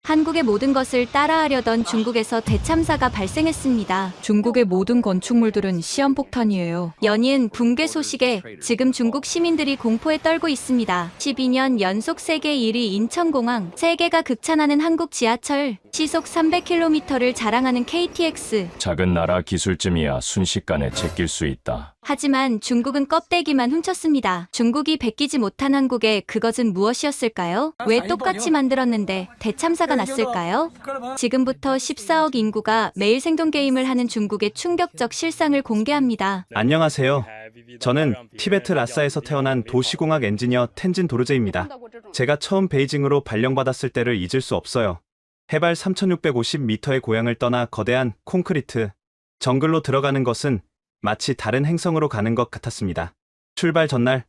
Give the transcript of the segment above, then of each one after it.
한국의 모든 것을 따라하려던 중국에서 대참사가 발생했습니다. 중국의 모든 건축물들은 시한폭탄이에요. 연이은 붕괴 소식에 지금 중국 시민들이 공포에 떨고 있습니다. 12년 연속 세계 1위 인천공항, 세계가 극찬하는 한국 지하철, 시속 300km를 자랑하는 KTX. 작은 나라 기술쯤이야 순식간에 제낄 수 있다. 하지만 중국은 껍데기만 훔쳤습니다. 중국이 베끼지 못한 한국의 그것은 무엇이었을까요? 왜 똑같이 만들었는데 대참사가 났을까요? 지금부터 14억 인구가 매일 생존 게임을 하는 중국의 충격적 실상을 공개합니다. 안녕하세요. 저는 티베트 라싸에서 태어난 도시공학 엔지니어 텐진 도르제입니다. 제가 처음 베이징으로 발령받았을 때를 잊을 수 없어요. 해발 3650m의 고향을 떠나 거대한 콘크리트 정글로 들어가는 것은 마치 다른 행성으로 가는 것 같았습니다. 출발 전날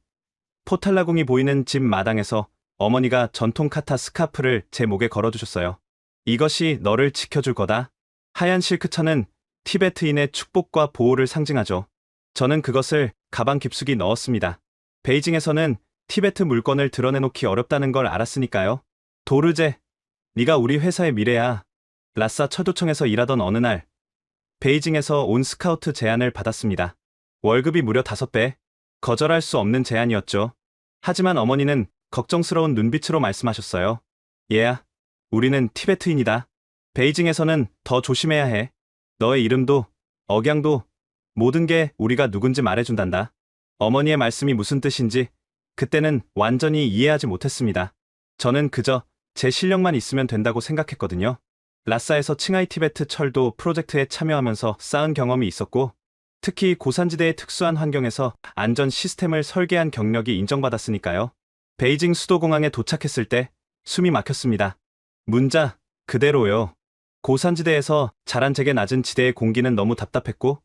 포탈라궁이 보이는 집 마당에서 어머니가 전통 카타 스카프를 제 목에 걸어주셨어요. 이것이 너를 지켜줄 거다. 하얀 실크천은 티베트인의 축복과 보호를 상징하죠. 저는 그것을 가방 깊숙이 넣었습니다. 베이징에서는 티베트 물건을 드러내놓기 어렵다는 걸 알았으니까요. 도르제, 네가 우리 회사의 미래야. 라싸 철도청에서 일하던 어느 날 베이징에서 온 스카우트 제안을 받았습니다. 월급이 무려 5배. 거절할 수 없는 제안이었죠. 하지만 어머니는 걱정스러운 눈빛으로 말씀하셨어요. 얘야, 우리는 티베트인이다. 베이징에서는 더 조심해야 해. 너의 이름도, 억양도, 모든 게 우리가 누군지 말해준단다. 어머니의 말씀이 무슨 뜻인지 그때는 완전히 이해하지 못했습니다. 저는 그저 제 실력만 있으면 된다고 생각했거든요. 라싸에서 칭하이 티베트 철도 프로젝트에 참여하면서 쌓은 경험이 있었고, 특히 고산지대의 특수한 환경에서 안전 시스템을 설계한 경력이 인정받았으니까요. 베이징 수도공항에 도착했을 때 숨이 막혔습니다. 문자 그대로요. 고산지대에서 자란 제게 낮은 지대의 공기는 너무 답답했고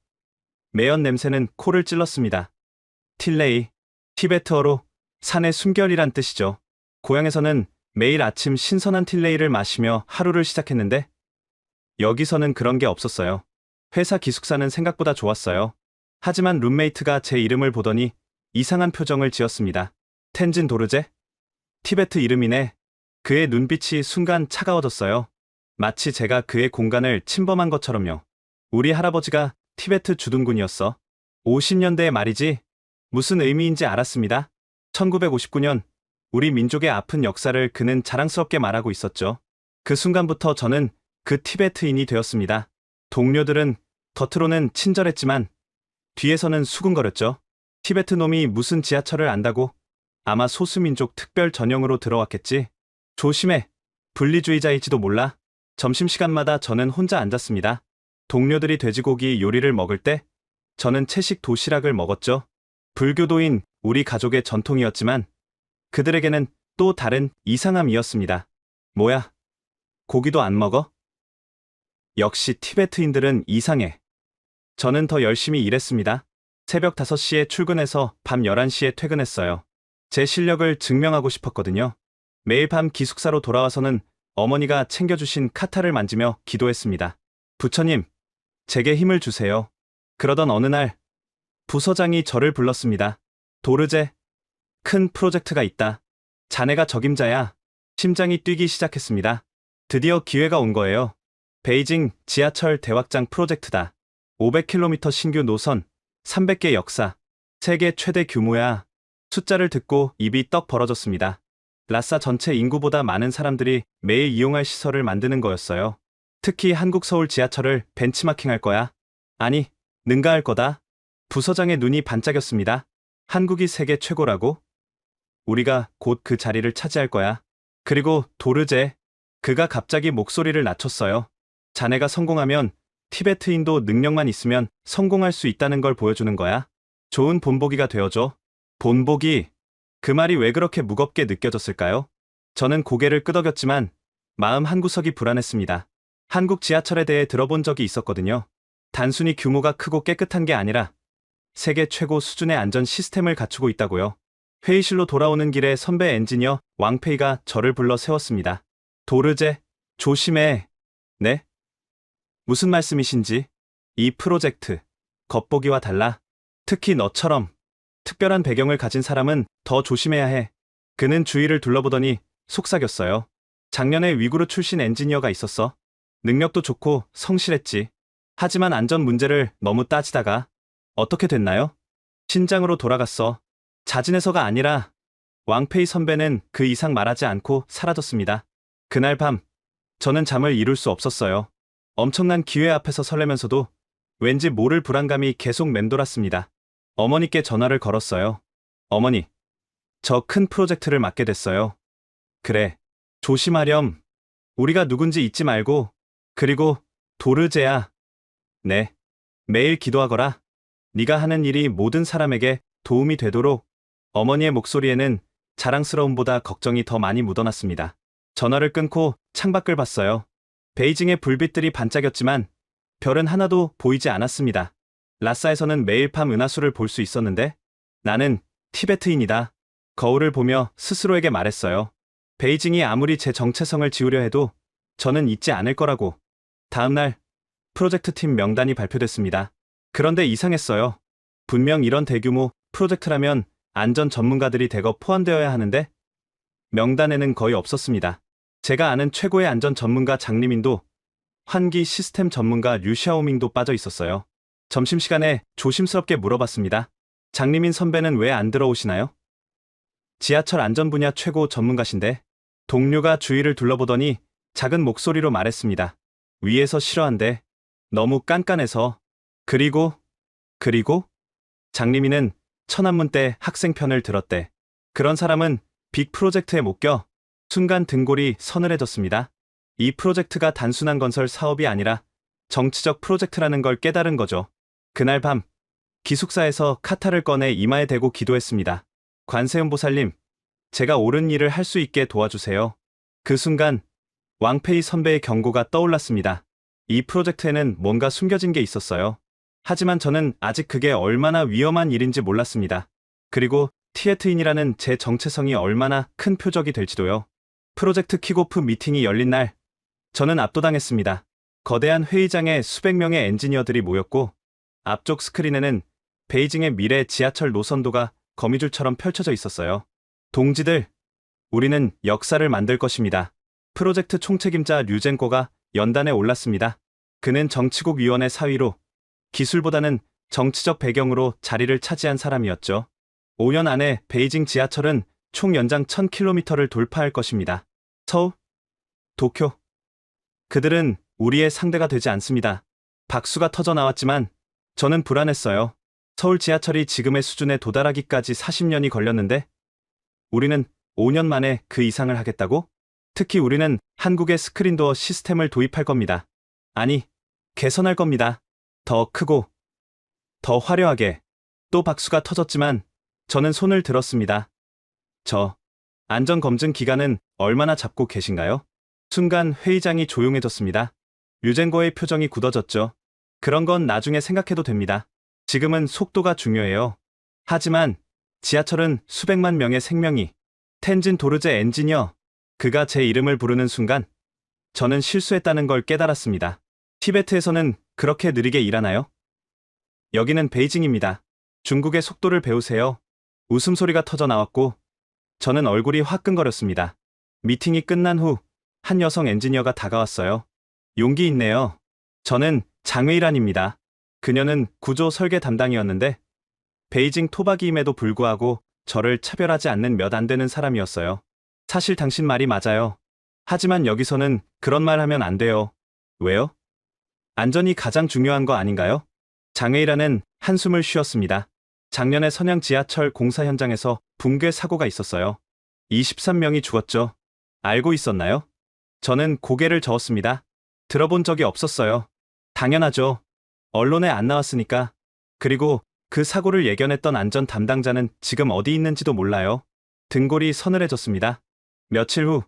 매연 냄새는 코를 찔렀습니다. 틸레이, 티베트어로 산의 숨결이란 뜻이죠. 고향에서는 매일 아침 신선한 틸레이를 마시며 하루를 시작했는데 여기서는 그런 게 없었어요. 회사 기숙사는 생각보다 좋았어요. 하지만 룸메이트가 제 이름을 보더니 이상한 표정을 지었습니다. 텐진 도르제? 티베트 이름이네. 그의 눈빛이 순간 차가워졌어요. 마치 제가 그의 공간을 침범한 것처럼요. 우리 할아버지가 티베트 주둔군이었어. 50년대의 말이지. 무슨 의미인지 알았습니다. 1959년 우리 민족의 아픈 역사를 그는 자랑스럽게 말하고 있었죠. 그 순간부터 저는 그 티베트인이 되었습니다. 동료들은 겉으로는 친절했지만 뒤에서는 수군거렸죠. 티베트 놈이 무슨 지하철을 안다고? 아마 소수민족 특별 전용으로 들어왔겠지. 조심해. 분리주의자일지도 몰라. 점심시간마다 저는 혼자 앉았습니다. 동료들이 돼지고기 요리를 먹을 때 저는 채식 도시락을 먹었죠. 불교도인 우리 가족의 전통이었지만 그들에게는 또 다른 이상함이었습니다. 뭐야? 고기도 안 먹어? 역시 티베트인들은 이상해. 저는 더 열심히 일했습니다. 새벽 5시에 출근해서 밤 11시에 퇴근했어요. 제 실력을 증명하고 싶었거든요. 매일 밤 기숙사로 돌아와서는 어머니가 챙겨주신 카타를 만지며 기도했습니다. 부처님, 제게 힘을 주세요. 그러던 어느 날 부서장이 저를 불렀습니다. 도르제, 큰 프로젝트가 있다. 자네가 적임자야. 심장이 뛰기 시작했습니다. 드디어 기회가 온 거예요. 베이징 지하철 대확장 프로젝트다. 500km 신규 노선, 300개 역사, 세계 최대 규모야. 숫자를 듣고 입이 떡 벌어졌습니다. 라싸 전체 인구보다 많은 사람들이 매일 이용할 시설을 만드는 거였어요. 특히 한국 서울 지하철을 벤치마킹할 거야. 아니, 능가할 거다. 부서장의 눈이 반짝였습니다. 한국이 세계 최고라고? 우리가 곧 그 자리를 차지할 거야. 그리고 도르제, 그가 갑자기 목소리를 낮췄어요. 자네가 성공하면 티베트인도 능력만 있으면 성공할 수 있다는 걸 보여주는 거야. 좋은 본보기가 되어줘. 본보기, 그 말이 왜 그렇게 무겁게 느껴졌을까요? 저는 고개를 끄덕였지만 마음 한구석이 불안했습니다. 한국 지하철에 대해 들어본 적이 있었거든요. 단순히 규모가 크고 깨끗한 게 아니라 세계 최고 수준의 안전 시스템을 갖추고 있다고요. 회의실로 돌아오는 길에 선배 엔지니어 왕페이가 저를 불러 세웠습니다. 도르제, 조심해. 네? 무슨 말씀이신지? 이 프로젝트, 겉보기와 달라. 특히 너처럼 특별한 배경을 가진 사람은 더 조심해야 해. 그는 주위를 둘러보더니 속삭였어요. 작년에 위구르 출신 엔지니어가 있었어. 능력도 좋고 성실했지. 하지만 안전 문제를 너무 따지다가 어떻게 됐나요? 신장으로 돌아갔어. 자진해서가 아니라 왕페이 선배는 그 이상 말하지 않고 사라졌습니다. 그날 밤 저는 잠을 이룰 수 없었어요. 엄청난 기회 앞에서 설레면서도 왠지 모를 불안감이 계속 맴돌았습니다. 어머니께 전화를 걸었어요. 어머니, 저 큰 프로젝트를 맡게 됐어요. 그래, 조심하렴. 우리가 누군지 잊지 말고. 그리고 도르제야. 네, 매일 기도하거라. 네가 하는 일이 모든 사람에게 도움이 되도록. 어머니의 목소리에는 자랑스러움보다 걱정이 더 많이 묻어났습니다. 전화를 끊고 창밖을 봤어요. 베이징의 불빛들이 반짝였지만 별은 하나도 보이지 않았습니다. 라싸에서는 매일 밤 은하수를 볼 수 있었는데 나는 티베트인이다. 거울을 보며 스스로에게 말했어요. 베이징이 아무리 제 정체성을 지우려 해도 저는 잊지 않을 거라고. 다음 날 프로젝트 팀 명단이 발표됐습니다. 그런데 이상했어요. 분명 이런 대규모 프로젝트라면 안전 전문가들이 대거 포함되어야 하는데 명단에는 거의 없었습니다. 제가 아는 최고의 안전 전문가 장리민도, 환기 시스템 전문가 류샤오밍도 빠져 있었어요. 점심시간에 조심스럽게 물어봤습니다. 장리민 선배는 왜 안 들어오시나요? 지하철 안전 분야 최고 전문가신데. 동료가 주위를 둘러보더니 작은 목소리로 말했습니다. 위에서 싫어한대. 너무 깐깐해서. 그리고 장리민은 천안문 때 학생 편을 들었대. 그런 사람은 빅 프로젝트에 못 껴. 순간 등골이 서늘해졌습니다. 이 프로젝트가 단순한 건설 사업이 아니라 정치적 프로젝트라는 걸 깨달은 거죠. 그날 밤 기숙사에서 카타를 꺼내 이마에 대고 기도했습니다. 관세음 보살님, 제가 옳은 일을 할 수 있게 도와주세요. 그 순간 왕페이 선배의 경고가 떠올랐습니다. 이 프로젝트에는 뭔가 숨겨진 게 있었어요. 하지만 저는 아직 그게 얼마나 위험한 일인지 몰랐습니다. 그리고 티에트인이라는 제 정체성이 얼마나 큰 표적이 될지도요. 프로젝트 킥오프 미팅이 열린 날, 저는 압도당했습니다. 거대한 회의장에 수백 명의 엔지니어들이 모였고 앞쪽 스크린에는 베이징의 미래 지하철 노선도가 거미줄처럼 펼쳐져 있었어요. 동지들, 우리는 역사를 만들 것입니다. 프로젝트 총책임자 류젠코가 연단에 올랐습니다. 그는 정치국 위원회 사위로 기술보다는 정치적 배경으로 자리를 차지한 사람이었죠. 5년 안에 베이징 지하철은 총 연장 1000km를 돌파할 것입니다. 서울, 도쿄. 그들은 우리의 상대가 되지 않습니다. 박수가 터져 나왔지만 저는 불안했어요. 서울 지하철이 지금의 수준에 도달하기까지 40년이 걸렸는데 우리는 5년 만에 그 이상을 하겠다고? 특히 우리는 한국의 스크린도어 시스템을 도입할 겁니다. 아니, 개선할 겁니다. 더 크고, 더 화려하게. 또 박수가 터졌지만 저는 손을 들었습니다. 안전검증 기간은 얼마나 잡고 계신가요? 순간 회의장이 조용해졌습니다. 류젠거의 표정이 굳어졌죠. 그런 건 나중에 생각해도 됩니다. 지금은 속도가 중요해요. 하지만 지하철은 수백만 명의 생명이. 텐진 도르제 엔지니어, 그가 제 이름을 부르는 순간 저는 실수했다는 걸 깨달았습니다. 티베트에서는 그렇게 느리게 일하나요? 여기는 베이징입니다. 중국의 속도를 배우세요. 웃음소리가 터져 나왔고 저는 얼굴이 화끈거렸습니다. 미팅이 끝난 후 한 여성 엔지니어가 다가왔어요. 용기 있네요. 저는 장웨이란입니다. 그녀는 구조 설계 담당이었는데 베이징 토박이임에도 불구하고 저를 차별하지 않는 몇 안 되는 사람이었어요. 사실 당신 말이 맞아요. 하지만 여기서는 그런 말 하면 안 돼요. 왜요? 안전이 가장 중요한 거 아닌가요? 장웨이란은 한숨을 쉬었습니다. 작년에 선양 지하철 공사 현장에서 붕괴 사고가 있었어요. 23명이 죽었죠. 알고 있었나요? 저는 고개를 저었습니다. 들어본 적이 없었어요. 당연하죠. 언론에 안 나왔으니까. 그리고 그 사고를 예견했던 안전 담당자는 지금 어디 있는지도 몰라요. 등골이 서늘해졌습니다. 며칠 후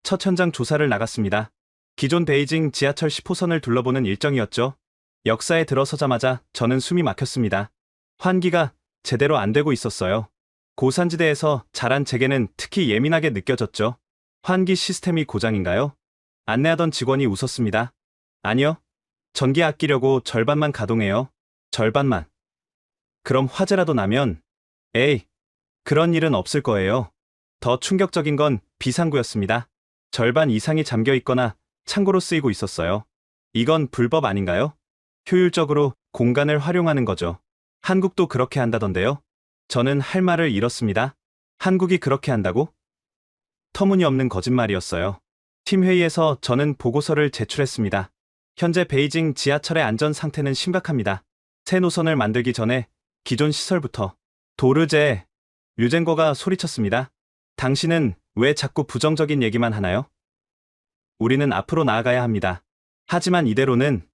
첫 현장 조사를 나갔습니다. 기존 베이징 지하철 10호선을 둘러보는 일정이었죠. 역사에 들어서자마자 저는 숨이 막혔습니다. 환기가 제대로 안 되고 있었어요. 고산지대에서 자란 제게는 특히 예민하게 느껴졌죠. 환기 시스템이 고장인가요? 안내하던 직원이 웃었습니다. 아니요. 전기 아끼려고 절반만 가동해요. 절반만. 그럼 화재라도 나면, 에이, 그런 일은 없을 거예요. 더 충격적인 건 비상구였습니다. 절반 이상이 잠겨 있거나 창고로 쓰이고 있었어요. 이건 불법 아닌가요? 효율적으로 공간을 활용하는 거죠. 한국도 그렇게 한다던데요. 저는 할 말을 잃었습니다. 한국이 그렇게 한다고? 터무니없는 거짓말이었어요. 팀회의에서 저는 보고서를 제출했습니다. 현재 베이징 지하철의 안전 상태는 심각합니다. 새 노선을 만들기 전에 기존 시설부터. 도르제, 류젠거가 소리쳤습니다. 당신은 왜 자꾸 부정적인 얘기만 하나요? 우리는 앞으로 나아가야 합니다. 하지만 이대로는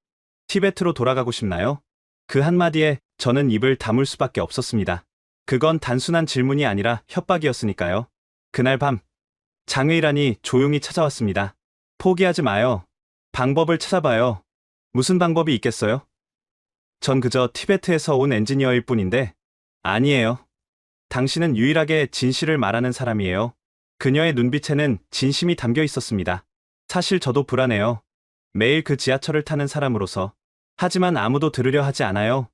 티베트로 돌아가고 싶나요? 그 한마디에 저는 입을 다물 수밖에 없었습니다. 그건 단순한 질문이 아니라 협박이었으니까요. 그날 밤, 장의란이 조용히 찾아왔습니다. 포기하지 마요. 방법을 찾아봐요. 무슨 방법이 있겠어요? 전 그저 티베트에서 온 엔지니어일 뿐인데, 아니에요. 당신은 유일하게 진실을 말하는 사람이에요. 그녀의 눈빛에는 진심이 담겨 있었습니다. 사실 저도 불안해요. 매일 그 지하철을 타는 사람으로서. 하지만 아무도 들으려 하지 않아요.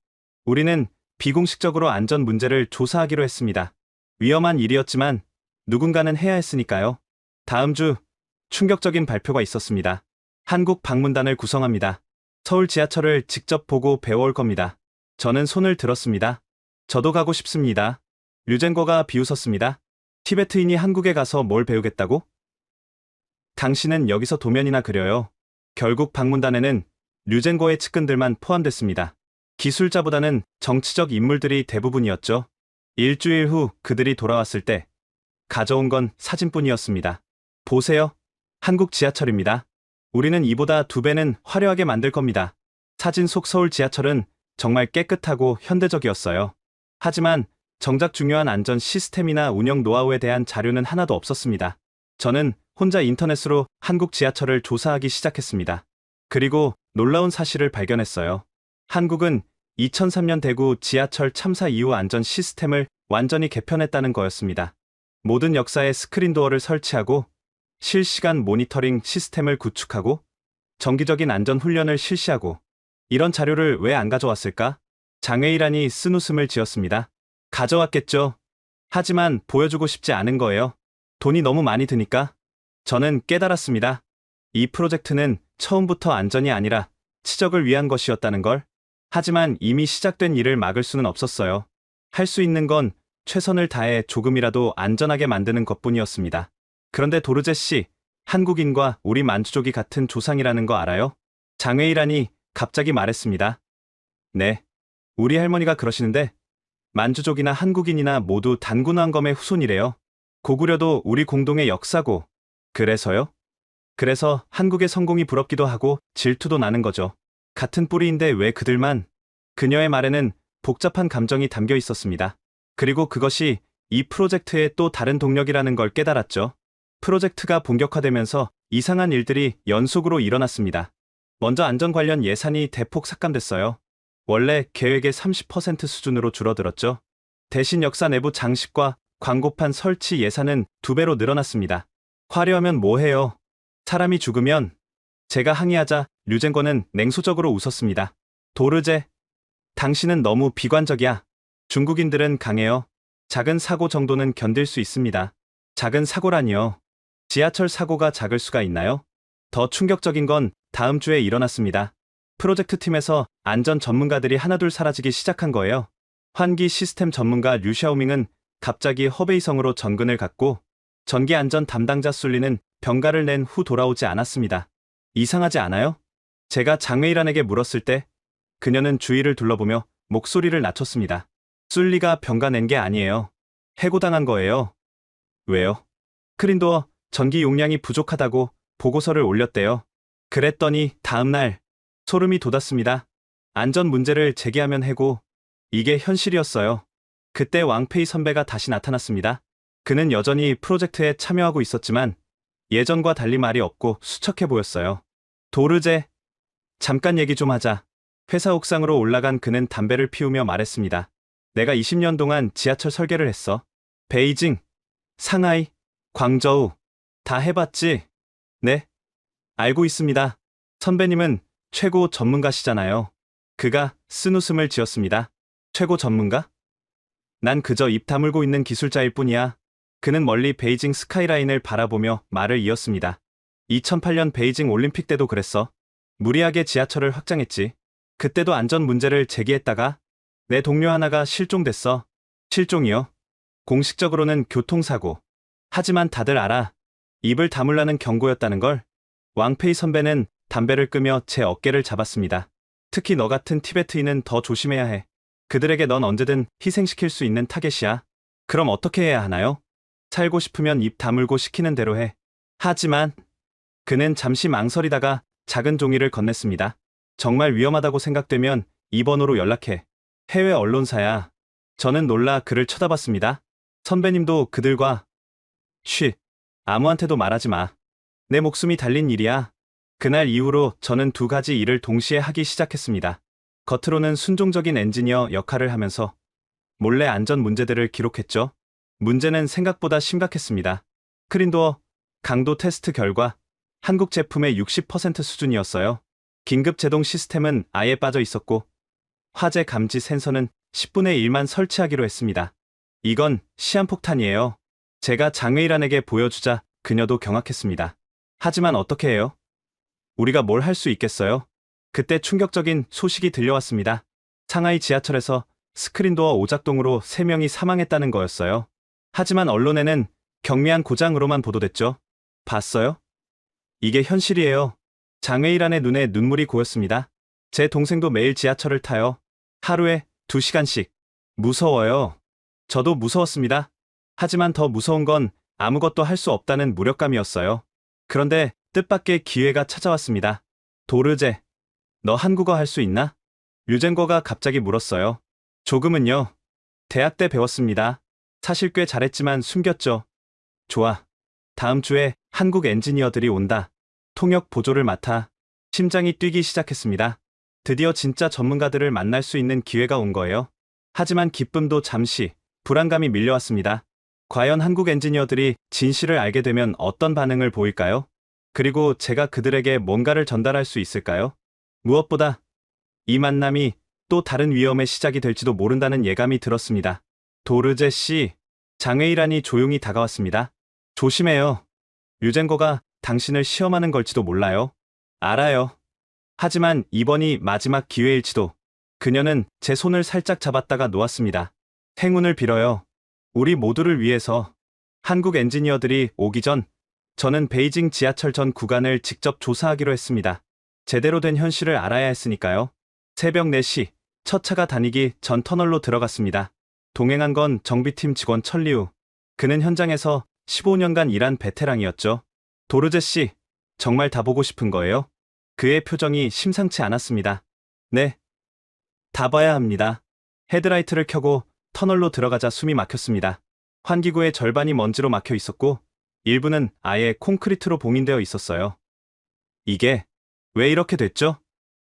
우리는 비공식적으로 안전 문제를 조사하기로 했습니다. 위험한 일이었지만 누군가는 해야 했으니까요. 다음 주 충격적인 발표가 있었습니다. 한국 방문단을 구성합니다. 서울 지하철을 직접 보고 배워올 겁니다. 저는 손을 들었습니다. 저도 가고 싶습니다. 류젠거가 비웃었습니다. 티베트인이 한국에 가서 뭘 배우겠다고? 당신은 여기서 도면이나 그려요. 결국 방문단에는 류젠거의 측근들만 포함됐습니다. 기술자보다는 정치적 인물들이 대부분이었죠. 일주일 후 그들이 돌아왔을 때 가져온 건 사진뿐이었습니다. 보세요. 한국 지하철입니다. 우리는 이보다 2배는 화려하게 만들 겁니다. 사진 속 서울 지하철은 정말 깨끗하고 현대적이었어요. 하지만 정작 중요한 안전 시스템이나 운영 노하우에 대한 자료는 하나도 없었습니다. 저는 혼자 인터넷으로 한국 지하철을 조사하기 시작했습니다. 그리고 놀라운 사실을 발견했어요. 한국은 2003년 대구 지하철 참사 이후 안전 시스템을 완전히 개편했다는 거였습니다. 모든 역사에 스크린도어를 설치하고 실시간 모니터링 시스템을 구축하고 정기적인 안전 훈련을 실시하고. 이런 자료를 왜 안 가져왔을까? 장회일환이 쓴웃음을 지었습니다. 가져왔겠죠. 하지만 보여주고 싶지 않은 거예요. 돈이 너무 많이 드니까. 저는 깨달았습니다. 이 프로젝트는 처음부터 안전이 아니라 치적을 위한 것이었다는 걸. 하지만 이미 시작된 일을 막을 수는 없었어요. 할 수 있는 건 최선을 다해 조금이라도 안전하게 만드는 것뿐이었습니다. 그런데 도르제 씨, 한국인과 우리 만주족이 같은 조상이라는 거 알아요? 장회일환이 갑자기 말했습니다. 네. 우리 할머니가 그러시는데 만주족이나 한국인이나 모두 단군왕검의 후손이래요. 고구려도 우리 공동의 역사고. 그래서요? 그래서 한국의 성공이 부럽기도 하고 질투도 나는 거죠. 같은 뿌리인데 왜 그들만? 그녀의 말에는 복잡한 감정이 담겨 있었습니다. 그리고 그것이 이 프로젝트의 또 다른 동력이라는 걸 깨달았죠. 프로젝트가 본격화되면서 이상한 일들이 연속으로 일어났습니다. 먼저 안전 관련 예산이 대폭 삭감됐어요. 원래 계획의 30% 수준으로 줄어들었죠. 대신 역사 내부 장식과 광고판 설치 예산은 2배로 늘어났습니다. 화려하면 뭐해요? 사람이 죽으면. 제가 항의하자 류젠거는 냉소적으로 웃었습니다. 도르제, 당신은 너무 비관적이야. 중국인들은 강해요. 작은 사고 정도는 견딜 수 있습니다. 작은 사고라니요. 지하철 사고가 작을 수가 있나요? 더 충격적인 건 다음 주에 일어났습니다. 프로젝트 팀에서 안전 전문가들이 하나둘 사라지기 시작한 거예요. 환기 시스템 전문가 류샤오밍은 갑자기 허베이성으로 전근을 갖고 전기 안전 담당자 술리는 병가를 낸 후 돌아오지 않았습니다. 이상하지 않아요? 제가 장회일환에게 물었을 때 그녀는 주위를 둘러보며 목소리를 낮췄습니다. 술리가 병가 낸 게 아니에요. 해고당한 거예요. 왜요? 스크린도어 전기 용량이 부족하다고 보고서를 올렸대요. 그랬더니 다음날 소름이 돋았습니다. 안전 문제를 제기하면 해고. 이게 현실이었어요. 그때 왕페이 선배가 다시 나타났습니다. 그는 여전히 프로젝트에 참여하고 있었지만 예전과 달리 말이 없고 수척해 보였어요. 도르제, 잠깐 얘기 좀 하자. 회사 옥상으로 올라간 그는 담배를 피우며 말했습니다. 내가 20년 동안 지하철 설계를 했어. 베이징, 상하이, 광저우 다 해봤지? 네, 알고 있습니다. 선배님은 최고 전문가시잖아요. 그가 쓴웃음을 지었습니다. 최고 전문가? 난 그저 입 다물고 있는 기술자일 뿐이야. 그는 멀리 베이징 스카이라인을 바라보며 말을 이었습니다. 2008년 베이징 올림픽 때도 그랬어. 무리하게 지하철을 확장했지. 그때도 안전 문제를 제기했다가 내 동료 하나가 실종됐어. 실종이요? 공식적으로는 교통사고. 하지만 다들 알아. 입을 다물라는 경고였다는 걸. 왕페이 선배는 담배를 끄며 제 어깨를 잡았습니다. 특히 너 같은 티베트인은 더 조심해야 해. 그들에게 넌 언제든 희생시킬 수 있는 타겟이야. 그럼 어떻게 해야 하나요? 살고 싶으면 입 다물고 시키는 대로 해. 하지만 그는 잠시 망설이다가 작은 종이를 건넸습니다. 정말 위험하다고 생각되면 이 번호로 연락해. 해외 언론사야. 저는 놀라 그를 쳐다봤습니다. 선배님도 그들과 아무한테도 말하지 마. 내 목숨이 달린 일이야. 그날 이후로 저는 두 가지 일을 동시에 하기 시작했습니다. 겉으로는 순종적인 엔지니어 역할을 하면서 몰래 안전 문제들을 기록했죠. 문제는 생각보다 심각했습니다. 스크린도어 강도 테스트 결과 한국 제품의 60% 수준이었어요. 긴급 제동 시스템은 아예 빠져 있었고 화재 감지 센서는 10분의 1만 설치하기로 했습니다. 이건 시한폭탄이에요. 제가 장외일안에게 보여주자 그녀도 경악했습니다. 하지만 어떻게 해요? 우리가 뭘 할 수 있겠어요? 그때 충격적인 소식이 들려왔습니다. 상하이 지하철에서 스크린도어 오작동으로 3명이 사망했다는 거였어요. 하지만 언론에는 경미한 고장으로만 보도됐죠. 봤어요? 이게 현실이에요. 장외일안의 눈에 눈물이 고였습니다. 제 동생도 매일 지하철을 타요. 하루에 2시간씩. 무서워요. 저도 무서웠습니다. 하지만 더 무서운 건 아무것도 할 수 없다는 무력감이었어요. 그런데 뜻밖의 기회가 찾아왔습니다. 도르제, 너 한국어 할 수 있나? 류젠거가 갑자기 물었어요. 조금은요. 대학 때 배웠습니다. 사실 꽤 잘했지만 숨겼죠. 좋아. 다음 주에 한국 엔지니어들이 온다. 통역 보조를 맡아. 심장이 뛰기 시작했습니다. 드디어 진짜 전문가들을 만날 수 있는 기회가 온 거예요. 하지만 기쁨도 잠시, 불안감이 밀려왔습니다. 과연 한국 엔지니어들이 진실을 알게 되면 어떤 반응을 보일까요? 그리고 제가 그들에게 뭔가를 전달할 수 있을까요? 무엇보다 이 만남이 또 다른 위험의 시작이 될지도 모른다는 예감이 들었습니다. 도르제 씨, 장외일안이 조용히 다가왔습니다. 조심해요. 류젠거가 당신을 시험하는 걸지도 몰라요. 알아요. 하지만 이번이 마지막 기회일지도. 그녀는 제 손을 살짝 잡았다가 놓았습니다. 행운을 빌어요. 우리 모두를 위해서. 한국 엔지니어들이 오기 전 저는 베이징 지하철 전 구간을 직접 조사하기로 했습니다. 제대로 된 현실을 알아야 했으니까요. 새벽 4시 첫 차가 다니기 전 터널로 들어갔습니다. 동행한 건 정비팀 직원 천리우. 그는 현장에서 15년간 일한 베테랑이었죠. 도르제 씨, 정말 다 보고 싶은 거예요? 그의 표정이 심상치 않았습니다. 네. 다 봐야 합니다. 헤드라이트를 켜고 터널로 들어가자 숨이 막혔습니다. 환기구의 절반이 먼지로 막혀 있었고 일부는 아예 콘크리트로 봉인되어 있었어요. 이게 왜 이렇게 됐죠?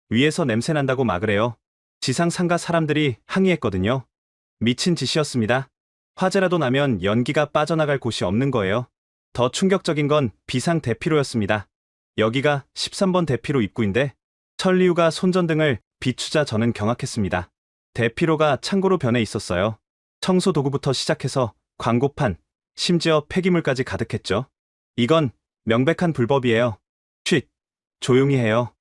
위에서 냄새 난다고 막으래요. 지상 상가 사람들이 항의했거든요. 미친 짓이었습니다. 화재라도 나면 연기가 빠져나갈 곳이 없는 거예요. 더 충격적인 건 비상 대피로였습니다. 여기가 13번 대피로 입구인데 천리우가 손전등을 비추자 저는 경악했습니다. 대피로가 창고로 변해 있었어요. 청소 도구부터 시작해서 광고판, 심지어 폐기물까지 가득했죠. 이건 명백한 불법이에요. 쉿, 조용히 해요.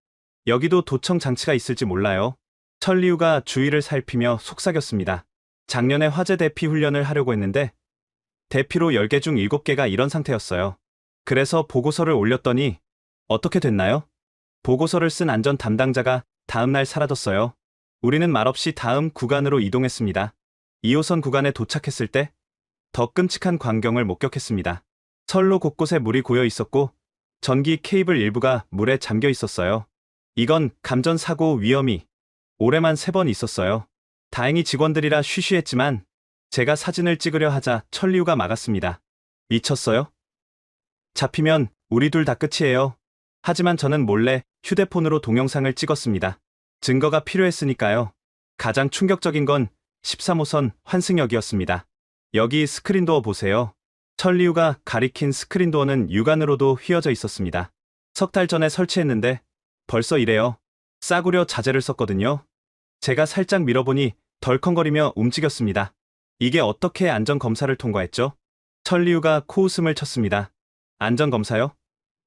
여기도 도청 장치가 있을지 몰라요. 천리우가 주위를 살피며 속삭였습니다. 작년에 화재 대피 훈련을 하려고 했는데 대피로 10개 중 7개가 이런 상태였어요. 그래서 보고서를 올렸더니 어떻게 됐나요? 보고서를 쓴 안전 담당자가 다음날 사라졌어요. 우리는 말없이 다음 구간으로 이동했습니다. 2호선 구간에 도착했을 때 더 끔찍한 광경을 목격했습니다. 선로 곳곳에 물이 고여 있었고 전기 케이블 일부가 물에 잠겨 있었어요. 이건 감전 사고 위험이 올해만 3번 있었어요. 다행히 직원들이라 쉬쉬했지만 제가 사진을 찍으려 하자 천리우가 막았습니다. 미쳤어요? 잡히면 우리 둘 다 끝이에요. 하지만 저는 몰래 휴대폰으로 동영상을 찍었습니다. 증거가 필요했으니까요. 가장 충격적인 건 13호선 환승역이었습니다. 여기 스크린도어 보세요. 천리우가 가리킨 스크린도어는 육안으로도 휘어져 있었습니다. 석 달 전에 설치했는데 벌써 이래요. 싸구려 자재를 썼거든요. 제가 살짝 밀어보니 덜컹거리며 움직였습니다. 이게 어떻게 안전검사를 통과했죠? 천리우가 코웃음을 쳤습니다. 안전검사요?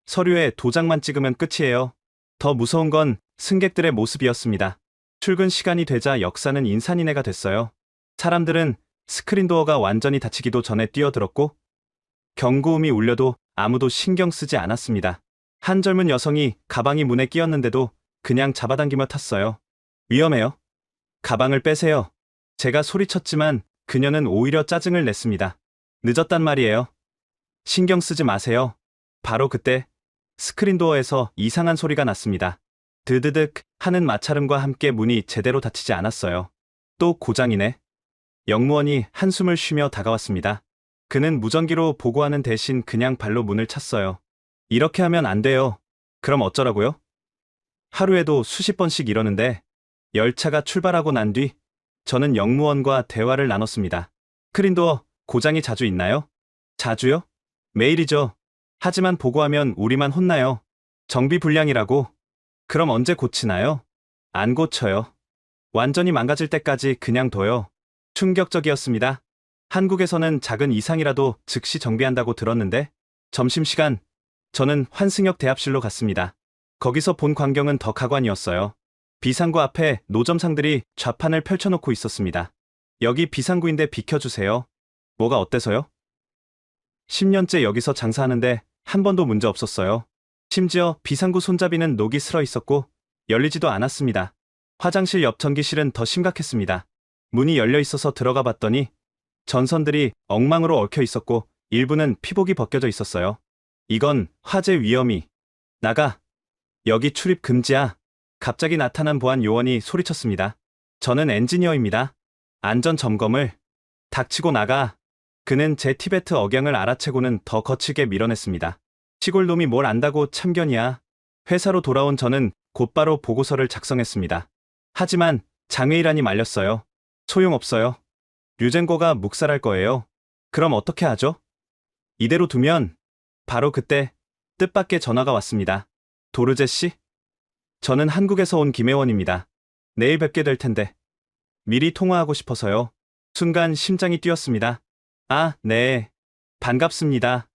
서류에 도장만 찍으면 끝이에요. 더 무서운 건 승객들의 모습이었습니다. 출근 시간이 되자 역사는 인산인해가 됐어요. 사람들은 스크린도어가 완전히 닫히기도 전에 뛰어들었고 경고음이 울려도 아무도 신경 쓰지 않았습니다. 한 젊은 여성이 가방이 문에 끼었는데도 그냥 잡아당기며 탔어요. 위험해요. 가방을 빼세요. 제가 소리쳤지만 그녀는 오히려 짜증을 냈습니다. 늦었단 말이에요. 신경 쓰지 마세요. 바로 그때 스크린도어에서 이상한 소리가 났습니다. 드드득 하는 마찰음과 함께 문이 제대로 닫히지 않았어요. 또 고장이네. 영무원이 한숨을 쉬며 다가왔습니다. 그는 무전기로 보고하는 대신 그냥 발로 문을 찼어요. 이렇게 하면 안 돼요. 그럼 어쩌라고요? 하루에도 수십 번씩 이러는데 열차가 출발하고 난 뒤 저는 영무원과 대화를 나눴습니다. 스크린도어 고장이 자주 있나요? 자주요? 매일이죠. 하지만 보고하면 우리만 혼나요. 정비 불량이라고. 그럼 언제 고치나요? 안 고쳐요. 완전히 망가질 때까지 그냥 둬요. 충격적이었습니다. 한국에서는 작은 이상이라도 즉시 정비한다고 들었는데 점심시간 저는 환승역 대합실로 갔습니다. 거기서 본 광경은 더 가관이었어요. 비상구 앞에 노점상들이 좌판을 펼쳐놓고 있었습니다. 여기 비상구인데 비켜주세요. 뭐가 어때서요? 10년째 여기서 장사하는데 한 번도 문제 없었어요. 심지어 비상구 손잡이는 녹이 슬어 있었고 열리지도 않았습니다. 화장실 옆 전기실은 더 심각했습니다. 문이 열려 있어서 들어가 봤더니 전선들이 엉망으로 얽혀 있었고 일부는 피복이 벗겨져 있었어요. 이건 화재 위험이. 나가. 여기 출입 금지야. 갑자기 나타난 보안 요원이 소리쳤습니다. 저는 엔지니어입니다. 안전 점검을. 닥치고 나가. 그는 제 티베트 억양을 알아채고는 더 거칠게 밀어냈습니다. 시골놈이 뭘 안다고 참견이야. 회사로 돌아온 저는 곧바로 보고서를 작성했습니다. 하지만 장외일안이 말렸어요. 소용없어요. 류젠거가 묵살할 거예요. 그럼 어떻게 하죠? 이대로 두면. 바로 그때 뜻밖의 전화가 왔습니다. 도르제 씨? 저는 한국에서 온 김혜원입니다. 내일 뵙게 될 텐데. 미리 통화하고 싶어서요. 순간 심장이 뛰었습니다. 아, 네. 반갑습니다.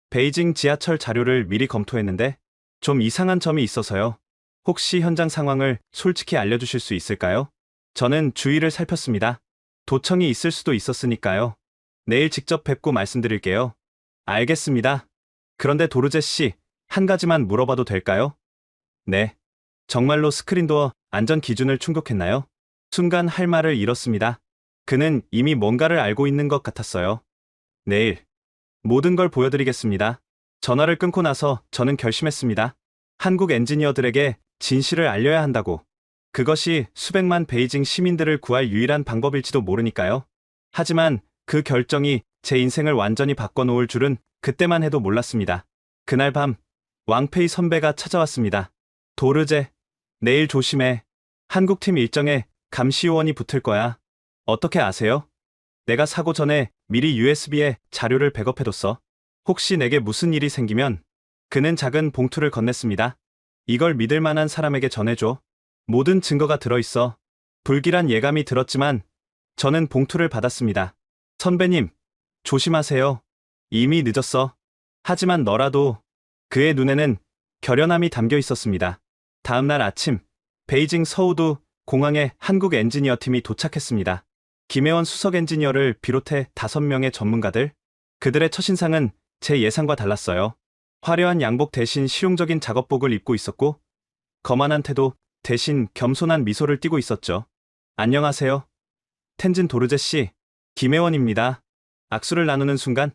베이징 지하철 자료를 미리 검토했는데 좀 이상한 점이 있어서요. 혹시 현장 상황을 솔직히 알려주실 수 있을까요? 저는 주위를 살폈습니다. 도청이 있을 수도 있었으니까요. 내일 직접 뵙고 말씀드릴게요. 알겠습니다. 그런데 도르제 씨, 한 가지만 물어봐도 될까요? 네. 정말로 스크린도어 안전 기준을 충족했나요? 순간 할 말을 잃었습니다. 그는 이미 뭔가를 알고 있는 것 같았어요. 내일 모든 걸 보여드리겠습니다. 전화를 끊고 나서 저는 결심했습니다. 한국 엔지니어들에게 진실을 알려야 한다고. 그것이 수백만 베이징 시민들을 구할 유일한 방법일지도 모르니까요. 하지만 그 결정이 제 인생을 완전히 바꿔놓을 줄은 그때만 해도 몰랐습니다. 그날 밤 왕페이 선배가 찾아왔습니다. 도르제, 내일 조심해. 한국팀 일정에 감시요원이 붙을 거야. 어떻게 아세요? 내가 사고 전에 미리 USB에 자료를 백업해뒀어. 혹시 내게 무슨 일이 생기면. 그는 작은 봉투를 건넸습니다. 이걸 믿을 만한 사람에게 전해줘. 모든 증거가 들어있어. 불길한 예감이 들었지만 저는 봉투를 받았습니다. 선배님, 조심하세요. 이미 늦었어. 하지만 너라도. 그의 눈에는 결연함이 담겨 있었습니다. 다음 날 아침, 베이징 서우두 공항에 한국 엔지니어 팀이 도착했습니다. 김혜원 수석 엔지니어를 비롯해 5명의 전문가들. 그들의 첫인상은 제 예상과 달랐어요. 화려한 양복 대신 실용적인 작업복을 입고 있었고 거만한 태도 대신 겸손한 미소를 띠고 있었죠. 안녕하세요. 텐진 도르제 씨, 김혜원입니다. 악수를 나누는 순간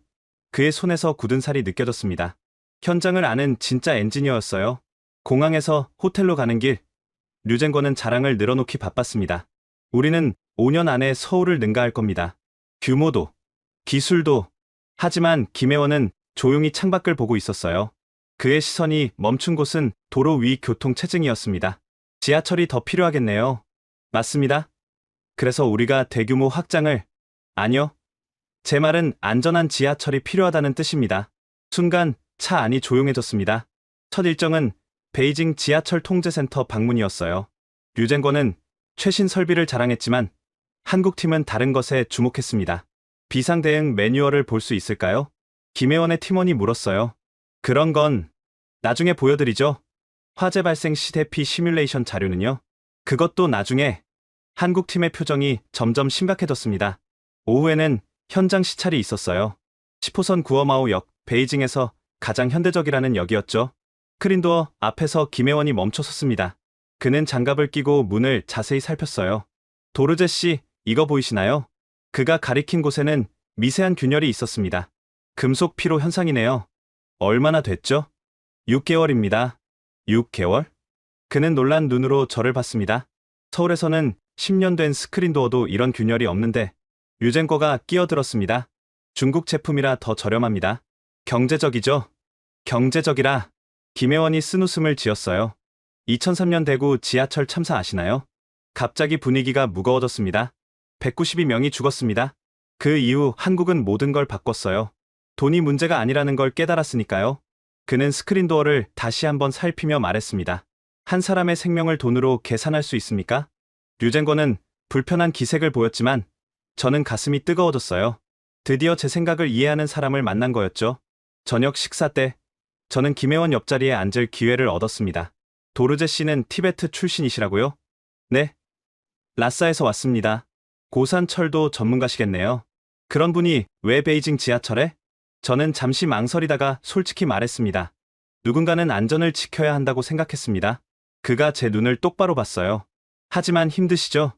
그의 손에서 굳은 살이 느껴졌습니다. 현장을 아는 진짜 엔지니어였어요. 공항에서 호텔로 가는 길, 류젠거는 자랑을 늘어놓기 바빴습니다. 우리는 5년 안에 서울을 능가할 겁니다. 규모도, 기술도. 하지만 김혜원은 조용히 창밖을 보고 있었어요. 그의 시선이 멈춘 곳은 도로 위 교통 체증이었습니다. 지하철이 더 필요하겠네요. 맞습니다. 그래서 우리가 대규모 확장을. 아니요. 제 말은 안전한 지하철이 필요하다는 뜻입니다. 순간 차 안이 조용해졌습니다. 첫 일정은 베이징 지하철 통제센터 방문이었어요. 류젠거는 최신 설비를 자랑했지만 한국팀은 다른 것에 주목했습니다. 비상 대응 매뉴얼을 볼 수 있을까요? 김혜원의 팀원이 물었어요. 그런 건 나중에 보여드리죠. 화재 발생 시 대피 시뮬레이션 자료는요. 그것도 나중에. 한국팀의 표정이 점점 심각해졌습니다. 오후에는 현장 시찰이 있었어요. 10호선 구어마오역, 베이징에서 가장 현대적이라는 역이었죠. 스크린도어 앞에서 김혜원이 멈춰섰습니다. 그는 장갑을 끼고 문을 자세히 살폈어요. 도르제 씨, 이거 보이시나요? 그가 가리킨 곳에는 미세한 균열이 있었습니다. 금속 피로 현상이네요. 얼마나 됐죠? 6개월입니다. 6개월? 그는 놀란 눈으로 저를 봤습니다. 서울에서는 10년 된 스크린도어도 이런 균열이 없는데 유젠거가 끼어들었습니다. 중국 제품이라 더 저렴합니다. 경제적이죠? 경제적이라. 김혜원이 쓴웃음을 지었어요. 2003년 대구 지하철 참사 아시나요? 갑자기 분위기가 무거워졌습니다. 192명이 죽었습니다. 그 이후 한국은 모든 걸 바꿨어요. 돈이 문제가 아니라는 걸 깨달았으니까요. 그는 스크린도어를 다시 한번 살피며 말했습니다. 한 사람의 생명을 돈으로 계산할 수 있습니까? 류젠거는 불편한 기색을 보였지만 저는 가슴이 뜨거워졌어요. 드디어 제 생각을 이해하는 사람을 만난 거였죠. 저녁 식사 때 저는 김혜원 옆자리에 앉을 기회를 얻었습니다. 도르제 씨는 티베트 출신이시라고요? 네. 라싸에서 왔습니다. 고산철도 전문가시겠네요. 그런 분이 왜 베이징 지하철에? 저는 잠시 망설이다가 솔직히 말했습니다. 누군가는 안전을 지켜야 한다고 생각했습니다. 그가 제 눈을 똑바로 봤어요. 하지만 힘드시죠?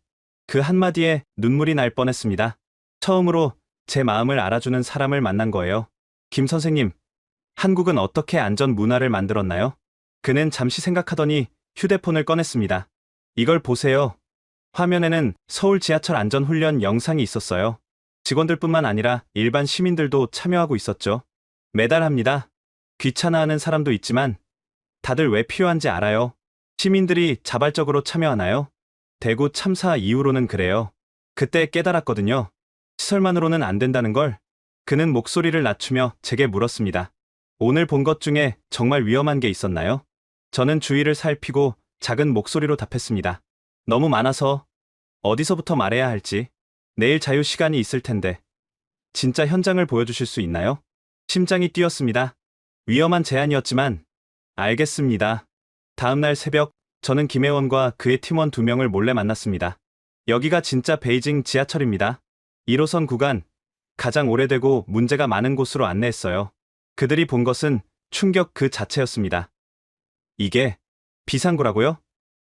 그 한마디에 눈물이 날 뻔했습니다. 처음으로 제 마음을 알아주는 사람을 만난 거예요. 김 선생님, 한국은 어떻게 안전 문화를 만들었나요? 그는 잠시 생각하더니 휴대폰을 꺼냈습니다. 이걸 보세요. 화면에는 서울 지하철 안전훈련 영상이 있었어요. 직원들뿐만 아니라 일반 시민들도 참여하고 있었죠. 매달 합니다. 귀찮아하는 사람도 있지만 다들 왜 필요한지 알아요. 시민들이 자발적으로 참여하나요? 대구 참사 이후로는 그래요. 그때 깨달았거든요. 시설만으로는 안 된다는 걸. 그는 목소리를 낮추며 제게 물었습니다. 오늘 본 것 중에 정말 위험한 게 있었나요? 저는 주위를 살피고 작은 목소리로 답했습니다. 너무 많아서 어디서부터 말해야 할지. 내일 자유 시간이 있을 텐데. 진짜 현장을 보여주실 수 있나요? 심장이 뛰었습니다. 위험한 제안이었지만 알겠습니다. 다음날 새벽 저는 김혜원과 그의 팀원 2명을 몰래 만났습니다. 여기가 진짜 베이징 지하철입니다. 1호선 구간, 가장 오래되고 문제가 많은 곳으로 안내했어요. 그들이 본 것은 충격 그 자체였습니다. 이게 비상구라고요?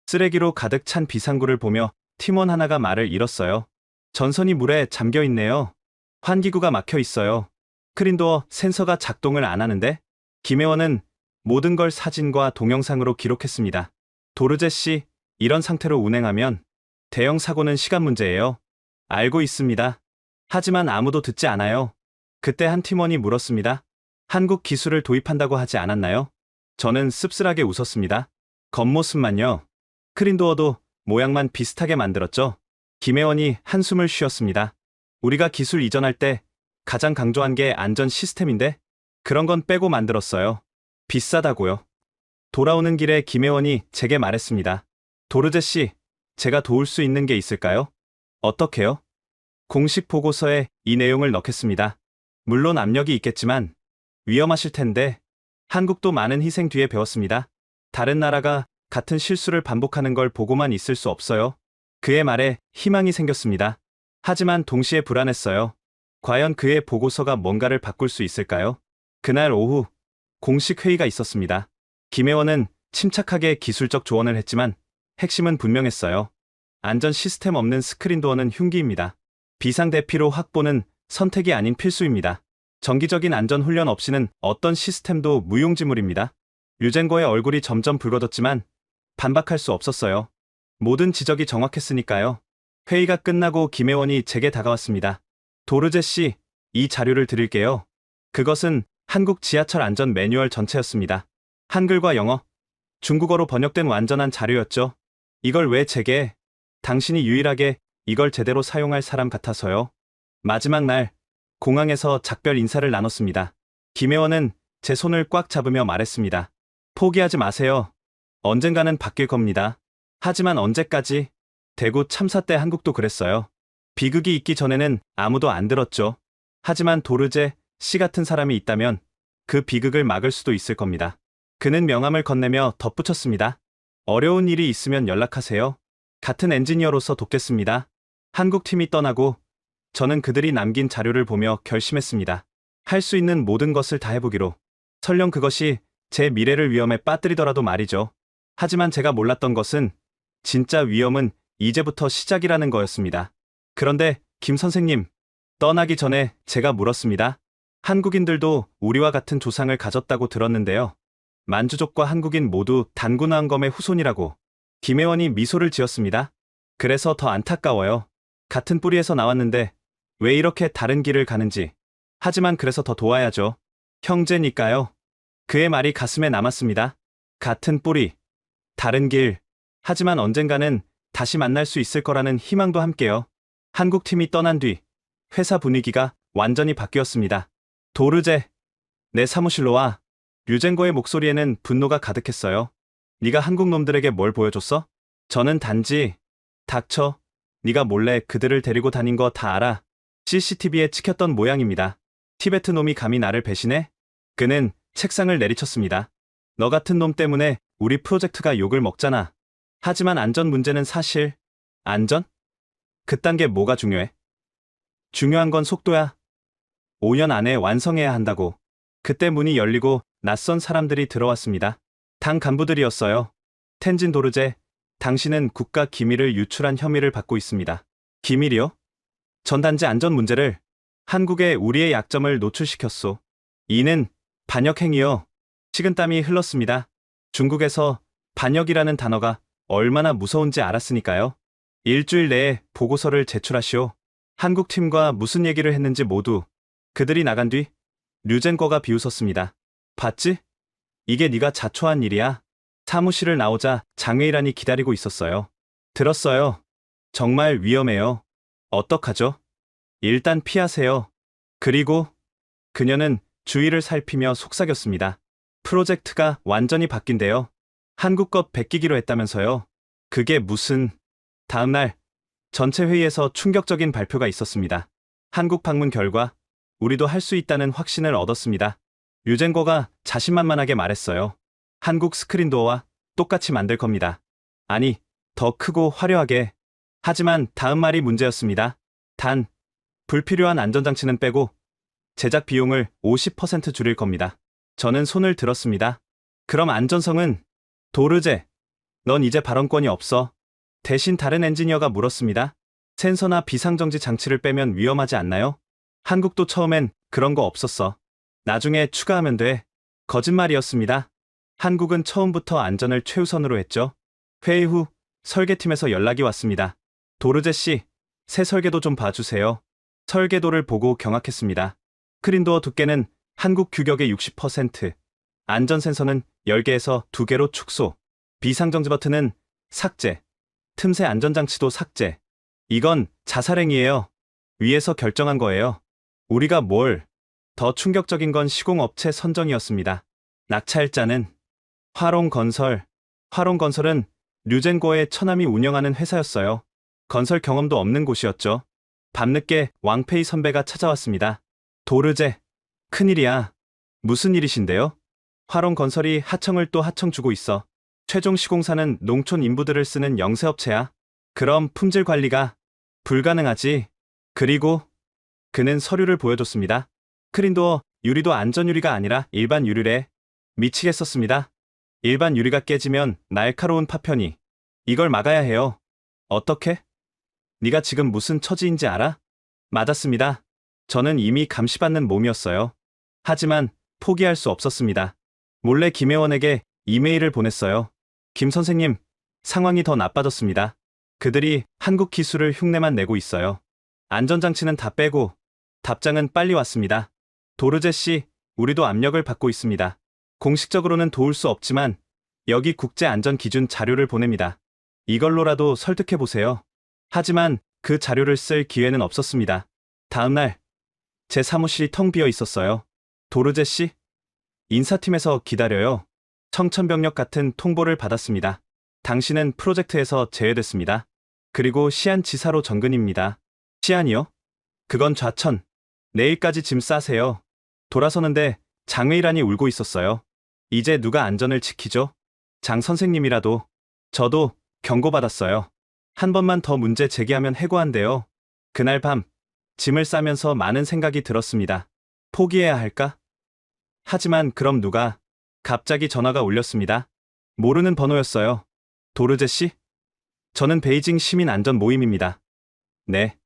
쓰레기로 가득 찬 비상구를 보며 팀원 하나가 말을 잃었어요. 전선이 물에 잠겨 있네요. 환기구가 막혀 있어요. 스크린도어 센서가 작동을 안 하는데? 김혜원은 모든 걸 사진과 동영상으로 기록했습니다. 도르제 씨, 이런 상태로 운행하면 대형 사고는 시간 문제예요. 알고 있습니다. 하지만 아무도 듣지 않아요. 그때 한 팀원이 물었습니다. 한국 기술을 도입한다고 하지 않았나요? 저는 씁쓸하게 웃었습니다. 겉모습만요. 스크린도어도 모양만 비슷하게 만들었죠. 김혜원이 한숨을 쉬었습니다. 우리가 기술 이전할 때 가장 강조한 게 안전 시스템인데 그런 건 빼고 만들었어요. 비싸다고요. 돌아오는 길에 김혜원이 제게 말했습니다. 도르제 씨, 제가 도울 수 있는 게 있을까요? 어떻게요? 공식 보고서에 이 내용을 넣겠습니다. 물론 압력이 있겠지만 위험하실 텐데 한국도 많은 희생 뒤에 배웠습니다. 다른 나라가 같은 실수를 반복하는 걸 보고만 있을 수 없어요. 그의 말에 희망이 생겼습니다. 하지만 동시에 불안했어요. 과연 그의 보고서가 뭔가를 바꿀 수 있을까요? 그날 오후 공식 회의가 있었습니다. 김혜원은 침착하게 기술적 조언을 했지만 핵심은 분명했어요. 안전 시스템 없는 스크린도어는 흉기입니다. 비상 대피로 확보는 선택이 아닌 필수입니다. 정기적인 안전 훈련 없이는 어떤 시스템도 무용지물입니다. 류젠거의 얼굴이 점점 붉어졌지만 반박할 수 없었어요. 모든 지적이 정확했으니까요. 회의가 끝나고 김혜원이 제게 다가왔습니다. 도르제 씨, 이 자료를 드릴게요. 그것은 한국 지하철 안전 매뉴얼 전체였습니다. 한글과 영어, 중국어로 번역된 완전한 자료였죠. 이걸 왜 제게? 당신이 유일하게 이걸 제대로 사용할 사람 같아서요. 마지막 날, 공항에서 작별 인사를 나눴습니다. 김혜원은 제 손을 꽉 잡으며 말했습니다. 포기하지 마세요. 언젠가는 바뀔 겁니다. 하지만 언제까지? 대구 참사 때 한국도 그랬어요. 비극이 있기 전에는 아무도 안 들었죠. 하지만 도르제 씨 같은 사람이 있다면 그 비극을 막을 수도 있을 겁니다. 그는 명함을 건네며 덧붙였습니다. 어려운 일이 있으면 연락하세요. 같은 엔지니어로서 돕겠습니다. 한국팀이 떠나고 저는 그들이 남긴 자료를 보며 결심했습니다. 할 수 있는 모든 것을 다 해보기로. 설령 그것이 제 미래를 위험에 빠뜨리더라도 말이죠. 하지만 제가 몰랐던 것은 진짜 위험은 이제부터 시작이라는 거였습니다. 그런데 김 선생님, 떠나기 전에 제가 물었습니다. 한국인들도 우리와 같은 조상을 가졌다고 들었는데요. 만주족과 한국인 모두 단군왕검의 후손이라고. 김혜원이 미소를 지었습니다. 그래서 더 안타까워요. 같은 뿌리에서 나왔는데 왜 이렇게 다른 길을 가는지. 하지만 그래서 더 도와야죠. 형제니까요. 그의 말이 가슴에 남았습니다. 같은 뿌리, 다른 길. 하지만 언젠가는 다시 만날 수 있을 거라는 희망도 함께요. 한국팀이 떠난 뒤 회사 분위기가 완전히 바뀌었습니다. 도르제, 내 사무실로 와. 류젠거의 목소리에는 분노가 가득했어요. 네가 한국 놈들에게 뭘 보여줬어? 저는 단지 닥쳐. 네가 몰래 그들을 데리고 다닌 거 다 알아. CCTV에 찍혔던 모양입니다. 티베트 놈이 감히 나를 배신해? 그는 책상을 내리쳤습니다. 너 같은 놈 때문에 우리 프로젝트가 욕을 먹잖아. 하지만 안전 문제는 사실. 안전? 그딴 게 뭐가 중요해? 중요한 건 속도야. 5년 안에 완성해야 한다고. 그때 문이 열리고 낯선 사람들이 들어왔습니다. 당 간부들이었어요. 텐진 도르제, 당신은 국가 기밀을 유출한 혐의를 받고 있습니다. 기밀이요? 전단지 안전 문제를. 한국에 우리의 약점을 노출시켰소. 이는 반역행위요. 식은땀이 흘렀습니다. 중국에서 반역이라는 단어가 얼마나 무서운지 알았으니까요. 일주일 내에 보고서를 제출하시오. 한국팀과 무슨 얘기를 했는지 모두. 그들이 나간 뒤 류젠거가 비웃었습니다. 봤지? 이게 네가 자초한 일이야. 사무실을 나오자 장외일환이 기다리고 있었어요. 들었어요. 정말 위험해요. 어떡하죠? 일단 피하세요. 그리고 그녀는 주위를 살피며 속삭였습니다. 프로젝트가 완전히 바뀐대요. 한국 것 베끼기로 했다면서요. 그게 무슨... 다음날 전체 회의에서 충격적인 발표가 있었습니다. 한국 방문 결과 우리도 할 수 있다는 확신을 얻었습니다. 류젠거가 자신만만하게 말했어요. 한국 스크린도어와 똑같이 만들 겁니다. 아니, 더 크고 화려하게. 하지만 다음 말이 문제였습니다. 단, 불필요한 안전장치는 빼고 제작 비용을 50% 줄일 겁니다. 저는 손을 들었습니다. 그럼 안전성은? 도르제, 넌 이제 발언권이 없어. 대신 다른 엔지니어가 물었습니다. 센서나 비상정지 장치를 빼면 위험하지 않나요? 한국도 처음엔 그런 거 없었어. 나중에 추가하면 돼. 거짓말이었습니다. 한국은 처음부터 안전을 최우선으로 했죠. 회의 후 설계팀에서 연락이 왔습니다. 도르제 씨, 새 설계도 좀 봐주세요. 설계도를 보고 경악했습니다. 스크린도어 두께는 한국 규격의 60%, 안전 센서는 10개에서 2개로 축소, 비상정지 버튼은 삭제, 틈새 안전장치도 삭제. 이건 자살행위예요. 위에서 결정한 거예요. 우리가 뭘... 더 충격적인 건 시공업체 선정이었습니다. 낙찰자는 화롱건설. 화롱건설은 류젠거의 처남이 운영하는 회사였어요. 건설 경험도 없는 곳이었죠. 밤늦게 왕페이 선배가 찾아왔습니다. 도르제, 큰일이야. 무슨 일이신데요? 화롱건설이 하청을 또 하청 주고 있어. 최종 시공사는 농촌 인부들을 쓰는 영세업체야. 그럼 품질 관리가 불가능하지. 그리고 그는 서류를 보여줬습니다. 스크린도어 유리도 안전유리가 아니라 일반 유리래. 미치겠었습니다. 일반 유리가 깨지면 날카로운 파편이. 이걸 막아야 해요. 어떻게? 네가 지금 무슨 처지인지 알아? 맞았습니다. 저는 이미 감시받는 몸이었어요. 하지만 포기할 수 없었습니다. 몰래 김혜원에게 이메일을 보냈어요. 김 선생님, 상황이 더 나빠졌습니다. 그들이 한국 기술을 흉내만 내고 있어요. 안전장치는 다 빼고. 답장은 빨리 왔습니다. 도르제 씨, 우리도 압력을 받고 있습니다. 공식적으로는 도울 수 없지만 여기 국제안전기준 자료를 보냅니다. 이걸로라도 설득해보세요. 하지만 그 자료를 쓸 기회는 없었습니다. 다음날 제 사무실이 텅 비어 있었어요. 도르제 씨? 인사팀에서 기다려요. 청천벽력 같은 통보를 받았습니다. 당신은 프로젝트에서 제외됐습니다. 그리고 시안 지사로 정근입니다. 시안이요? 그건 좌천. 내일까지 짐 싸세요. 돌아서는데 장외일환이 울고 있었어요. 이제 누가 안전을 지키죠? 장 선생님이라도. 저도 경고받았어요. 한 번만 더 문제 제기하면 해고한대요. 그날 밤 짐을 싸면서 많은 생각이 들었습니다. 포기해야 할까? 하지만 그럼 누가? 갑자기 전화가 울렸습니다. 모르는 번호였어요. 도르제 씨? 저는 베이징 시민 안전 모임입니다. 네.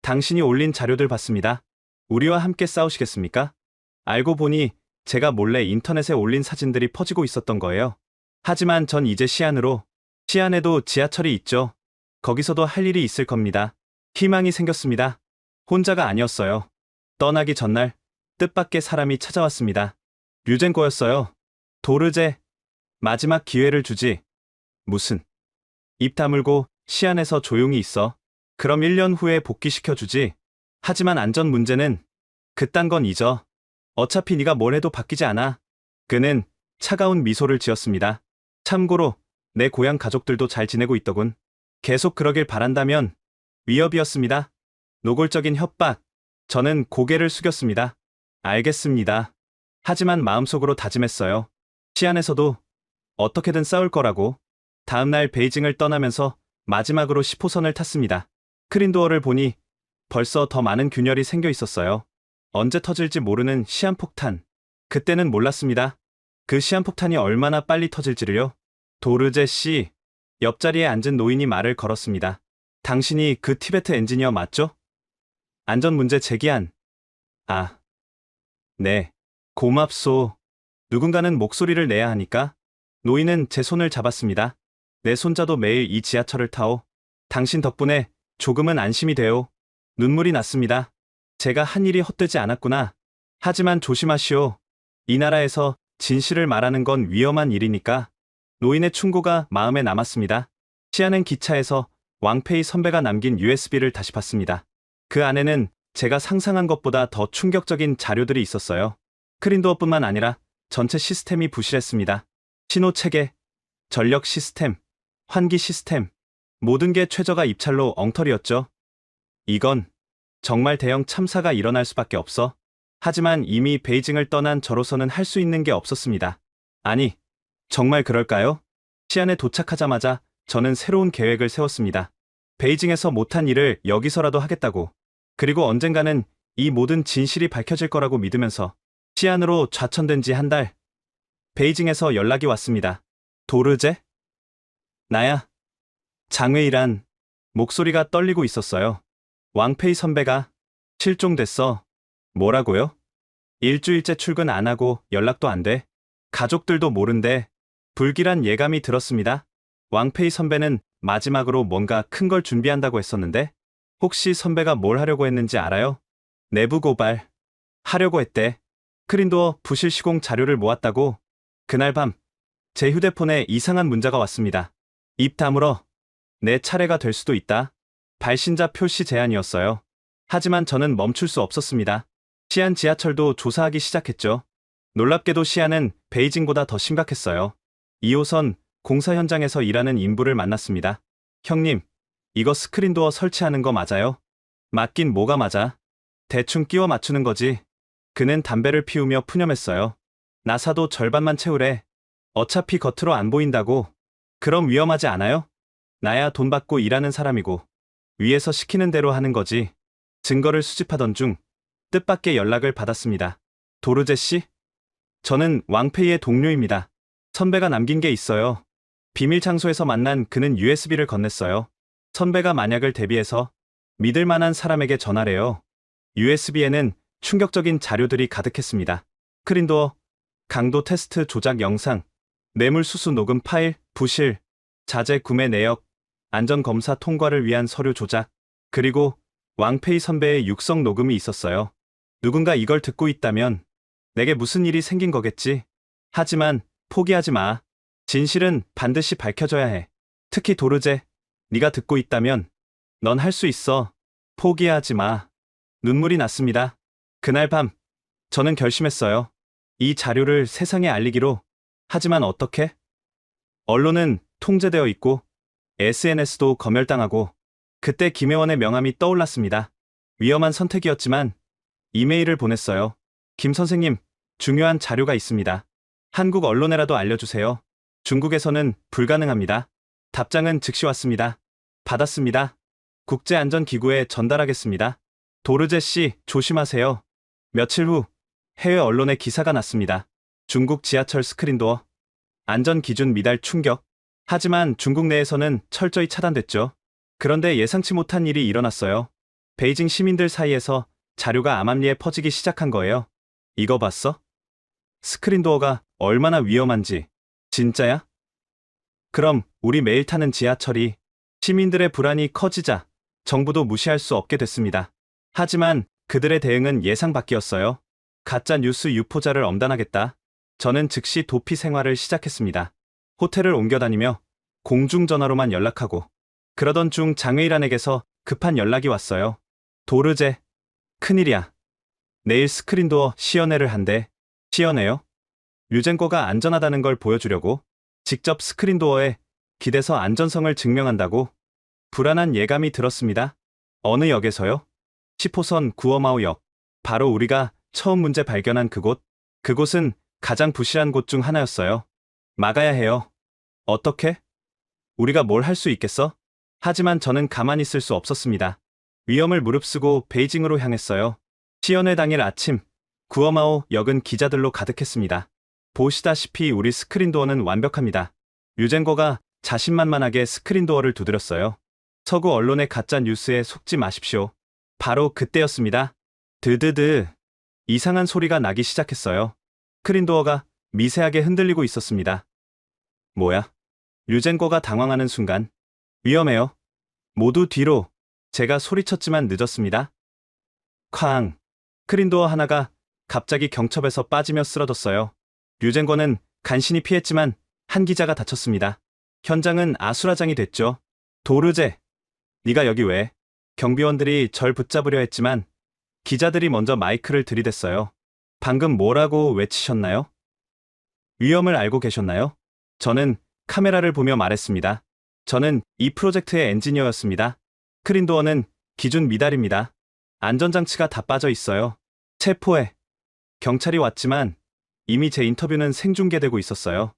당신이 올린 자료들 봤습니다. 우리와 함께 싸우시겠습니까? 알고 보니 제가 몰래 인터넷에 올린 사진들이 퍼지고 있었던 거예요. 하지만 전 이제 시안으로. 시안에도 지하철이 있죠. 거기서도 할 일이 있을 겁니다. 희망이 생겼습니다. 혼자가 아니었어요. 떠나기 전날 뜻밖의 사람이 찾아왔습니다. 류젠코였어요. 도르제, 마지막 기회를 주지. 무슨. 입 다물고 시안에서 조용히 있어. 그럼 1년 후에 복귀시켜주지. 하지만 안전 문제는 그딴 건 잊어. 어차피 네가 뭘 해도 바뀌지 않아. 그는 차가운 미소를 지었습니다. 참고로 내 고향 가족들도 잘 지내고 있더군. 계속 그러길 바란다면. 위협이었습니다. 노골적인 협박. 저는 고개를 숙였습니다. 알겠습니다. 하지만 마음속으로 다짐했어요. 시안에서도 어떻게든 싸울 거라고. 다음날 베이징을 떠나면서 마지막으로 10호선을 탔습니다. 크린도어를 보니 벌써 더 많은 균열이 생겨 있었어요. 언제 터질지 모르는 시한폭탄. 그때는 몰랐습니다. 그 시한폭탄이 얼마나 빨리 터질지를요. 도르제 씨, 옆자리에 앉은 노인이 말을 걸었습니다. 당신이 그 티베트 엔지니어 맞죠? 안전 문제 제기한. 아, 네. 고맙소. 누군가는 목소리를 내야 하니까. 노인은 제 손을 잡았습니다. 내 손자도 매일 이 지하철을 타오. 당신 덕분에 조금은 안심이 돼요. 눈물이 났습니다. 제가 한 일이 헛되지 않았구나. 하지만 조심하시오. 이 나라에서 진실을 말하는 건 위험한 일이니까. 노인의 충고가 마음에 남았습니다. 시안행 기차에서 왕페이 선배가 남긴 USB를 다시 봤습니다. 그 안에는 제가 상상한 것보다 더 충격적인 자료들이 있었어요. 크린도어뿐만 아니라 전체 시스템이 부실했습니다. 신호 체계, 전력 시스템, 환기 시스템, 모든 게 최저가 입찰로 엉터리였죠. 이건 정말 대형 참사가 일어날 수밖에 없어. 하지만 이미 베이징을 떠난 저로서는 할 수 있는 게 없었습니다. 아니, 정말 그럴까요? 시안에 도착하자마자 저는 새로운 계획을 세웠습니다. 베이징에서 못한 일을 여기서라도 하겠다고. 그리고 언젠가는 이 모든 진실이 밝혀질 거라고 믿으면서 시안으로 좌천된 지 한 달. 베이징에서 연락이 왔습니다. 도르제? 나야. 장웨이란. 목소리가 떨리고 있었어요. 왕페이 선배가 실종됐어. 뭐라고요? 일주일째 출근 안 하고 연락도 안 돼. 가족들도 모른대. 불길한 예감이 들었습니다. 왕페이 선배는 마지막으로 뭔가 큰 걸 준비한다고 했었는데 혹시 선배가 뭘 하려고 했는지 알아요? 내부 고발 하려고 했대. 크린도어 부실 시공 자료를 모았다고. 그날 밤 제 휴대폰에 이상한 문자가 왔습니다. 입 다물어. 내 차례가 될 수도 있다. 발신자 표시 제한이었어요. 하지만 저는 멈출 수 없었습니다. 시안 지하철도 조사하기 시작했죠. 놀랍게도 시안은 베이징보다 더 심각했어요. 2호선 공사 현장에서 일하는 인부를 만났습니다. 형님, 이거 스크린도어 설치하는 거 맞아요? 맞긴 뭐가 맞아? 대충 끼워 맞추는 거지. 그는 담배를 피우며 푸념했어요. 나사도 절반만 채우래. 어차피 겉으로 안 보인다고. 그럼 위험하지 않아요? 나야 돈 받고 일하는 사람이고 위에서 시키는 대로 하는 거지. 증거를 수집하던 중 뜻밖의 연락을 받았습니다. 도르제 씨? 저는 왕페이의 동료입니다. 선배가 남긴 게 있어요. 비밀 장소에서 만난 그는 USB를 건넸어요. 선배가 만약을 대비해서 믿을 만한 사람에게 전하래요. USB에는 충격적인 자료들이 가득했습니다. 크린도어, 강도 테스트 조작 영상, 뇌물수수 녹음 파일, 부실, 자재 구매 내역, 안전검사 통과를 위한 서류 조작, 그리고 왕페이 선배의 육성 녹음이 있었어요. 누군가 이걸 듣고 있다면 내게 무슨 일이 생긴 거겠지. 하지만 포기하지 마. 진실은 반드시 밝혀져야 해. 특히 도르제, 네가 듣고 있다면 넌 할 수 있어. 포기하지 마. 눈물이 났습니다. 그날 밤 저는 결심했어요. 이 자료를 세상에 알리기로. 하지만 어떻게? 언론은 통제되어 있고 SNS도 검열당하고 그때 김혜원의 명함이 떠올랐습니다. 위험한 선택이었지만 이메일을 보냈어요. 김 선생님, 중요한 자료가 있습니다. 한국 언론에라도 알려주세요. 중국에서는 불가능합니다. 답장은 즉시 왔습니다. 받았습니다. 국제안전기구에 전달하겠습니다. 도르제 씨, 조심하세요. 며칠 후 해외 언론에 기사가 났습니다. 중국 지하철 스크린도어 안전기준 미달 충격. 하지만 중국 내에서는 철저히 차단됐죠. 그런데 예상치 못한 일이 일어났어요. 베이징 시민들 사이에서 자료가 암암리에 퍼지기 시작한 거예요. 이거 봤어? 스크린도어가 얼마나 위험한지. 진짜야? 그럼 우리 매일 타는 지하철이 시민들의 불안이 커지자 정부도 무시할 수 없게 됐습니다. 하지만 그들의 대응은 예상 밖이었어요. 가짜 뉴스 유포자를 엄단하겠다. 저는 즉시 도피 생활을 시작했습니다. 호텔을 옮겨다니며 공중전화로만 연락하고 그러던 중 장외일환에게서 급한 연락이 왔어요. 도르제, 큰일이야. 내일 스크린도어 시연회를 한대. 시연회요? 유젠거가 안전하다는 걸 보여주려고 직접 스크린도어에 기대서 안전성을 증명한다고 불안한 예감이 들었습니다. 어느 역에서요? 10호선 구어마오역. 바로 우리가 처음 문제 발견한 그곳. 그곳은 가장 부실한 곳 중 하나였어요. 막아야 해요. 어떻게? 우리가 뭘 할 수 있겠어? 하지만 저는 가만히 있을 수 없었습니다. 위험을 무릅쓰고 베이징으로 향했어요. 시연회 당일 아침, 구어마오 역은 기자들로 가득했습니다. 보시다시피 우리 스크린도어는 완벽합니다. 유젠거가 자신만만하게 스크린도어를 두드렸어요. 서구 언론의 가짜 뉴스에 속지 마십시오. 바로 그때였습니다. 드드드. 이상한 소리가 나기 시작했어요. 스크린도어가 미세하게 흔들리고 있었습니다. 뭐야? 유젠거가 당황하는 순간. 위험해요. 모두 뒤로. 제가 소리쳤지만 늦었습니다. 쾅. 스크린도어 하나가 갑자기 경첩에서 빠지며 쓰러졌어요. 유젠거는 간신히 피했지만 한 기자가 다쳤습니다. 현장은 아수라장이 됐죠. 도르제, 네가 여기 왜? 경비원들이 절 붙잡으려 했지만 기자들이 먼저 마이크를 들이댔어요. 방금 뭐라고 외치셨나요? 위험을 알고 계셨나요? 저는 카메라를 보며 말했습니다. 저는 이 프로젝트의 엔지니어였습니다. 스크린도어는 기준 미달입니다. 안전장치가 다 빠져 있어요. 체포해. 경찰이 왔지만 이미 제 인터뷰는 생중계되고 있었어요.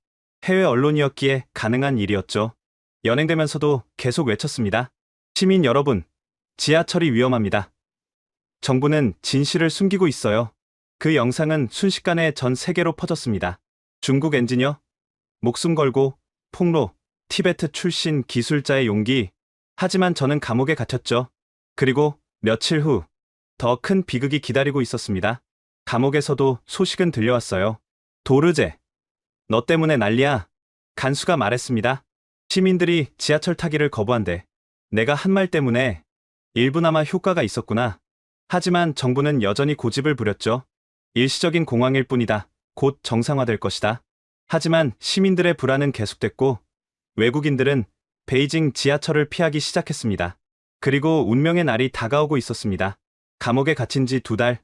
해외 언론이었기에 가능한 일이었죠. 연행되면서도 계속 외쳤습니다. 시민 여러분, 지하철이 위험합니다. 정부는 진실을 숨기고 있어요. 그 영상은 순식간에 전 세계로 퍼졌습니다. 중국 엔지니어, 목숨 걸고 폭로, 티베트 출신 기술자의 용기. 하지만 저는 감옥에 갇혔죠. 그리고 며칠 후 더 큰 비극이 기다리고 있었습니다. 감옥에서도 소식은 들려왔어요. 도르제, 너 때문에 난리야. 간수가 말했습니다. 시민들이 지하철 타기를 거부한대. 내가 한 말 때문에 일부나마 효과가 있었구나. 하지만 정부는 여전히 고집을 부렸죠. 일시적인 공황일 뿐이다. 곧 정상화될 것이다. 하지만 시민들의 불안은 계속됐고 외국인들은 베이징 지하철을 피하기 시작했습니다. 그리고 운명의 날이 다가오고 있었습니다. 감옥에 갇힌 지 2달.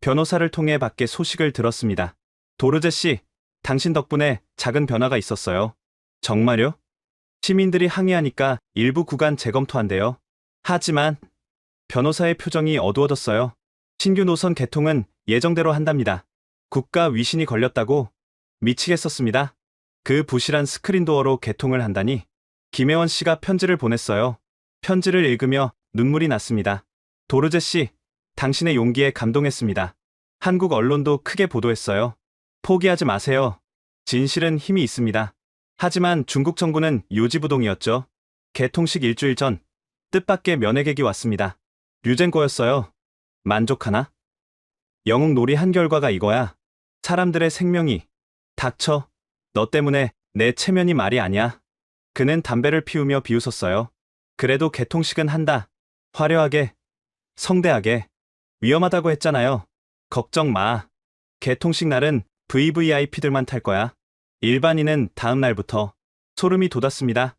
변호사를 통해 밖에 소식을 들었습니다. 도르제 씨, 당신 덕분에 작은 변화가 있었어요. 정말요? 시민들이 항의하니까 일부 구간 재검토한대요. 하지만 변호사의 표정이 어두워졌어요. 신규 노선 개통은 예정대로 한답니다. 국가 위신이 걸렸다고 미치겠었습니다. 그 부실한 스크린도어로 개통을 한다니. 김혜원 씨가 편지를 보냈어요. 편지를 읽으며 눈물이 났습니다. 도르제 씨, 당신의 용기에 감동했습니다. 한국 언론도 크게 보도했어요. 포기하지 마세요. 진실은 힘이 있습니다. 하지만 중국 정부는 요지부동이었죠. 개통식 일주일 전 뜻밖의 면회객이 왔습니다. 유젠거였어요. 만족하나? 영웅 놀이 한 결과가 이거야. 사람들의 생명이. 닥쳐. 너 때문에 내 체면이 말이 아니야. 그는 담배를 피우며 비웃었어요. 그래도 개통식은 한다. 화려하게. 성대하게. 위험하다고 했잖아요. 걱정 마. 개통식 날은 VVIP들만 탈 거야. 일반인은 다음 날부터. 소름이 돋았습니다.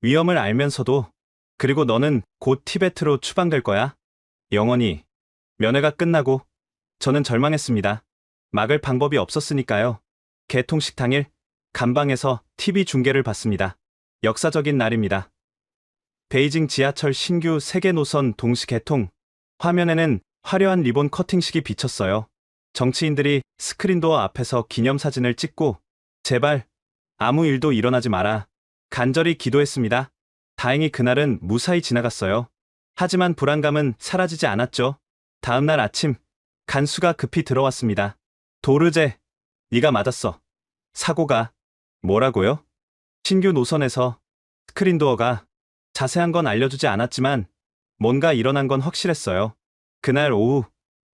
위험을 알면서도. 그리고 너는 곧 티베트로 추방될 거야. 영원히. 면회가 끝나고 저는 절망했습니다. 막을 방법이 없었으니까요. 개통식 당일 감방에서 TV 중계를 봤습니다. 역사적인 날입니다. 베이징 지하철 신규 세계 노선 동시 개통. 화면에는 화려한 리본 커팅식이 비쳤어요. 정치인들이 스크린도어 앞에서 기념사진을 찍고 제발 아무 일도 일어나지 마라. 간절히 기도했습니다. 다행히 그날은 무사히 지나갔어요. 하지만 불안감은 사라지지 않았죠. 다음 날 아침 간수가 급히 들어왔습니다. 도르제, 네가 맞았어. 사고가. 뭐라고요? 신규 노선에서 스크린도어가. 자세한 건 알려주지 않았지만 뭔가 일어난 건 확실했어요. 그날 오후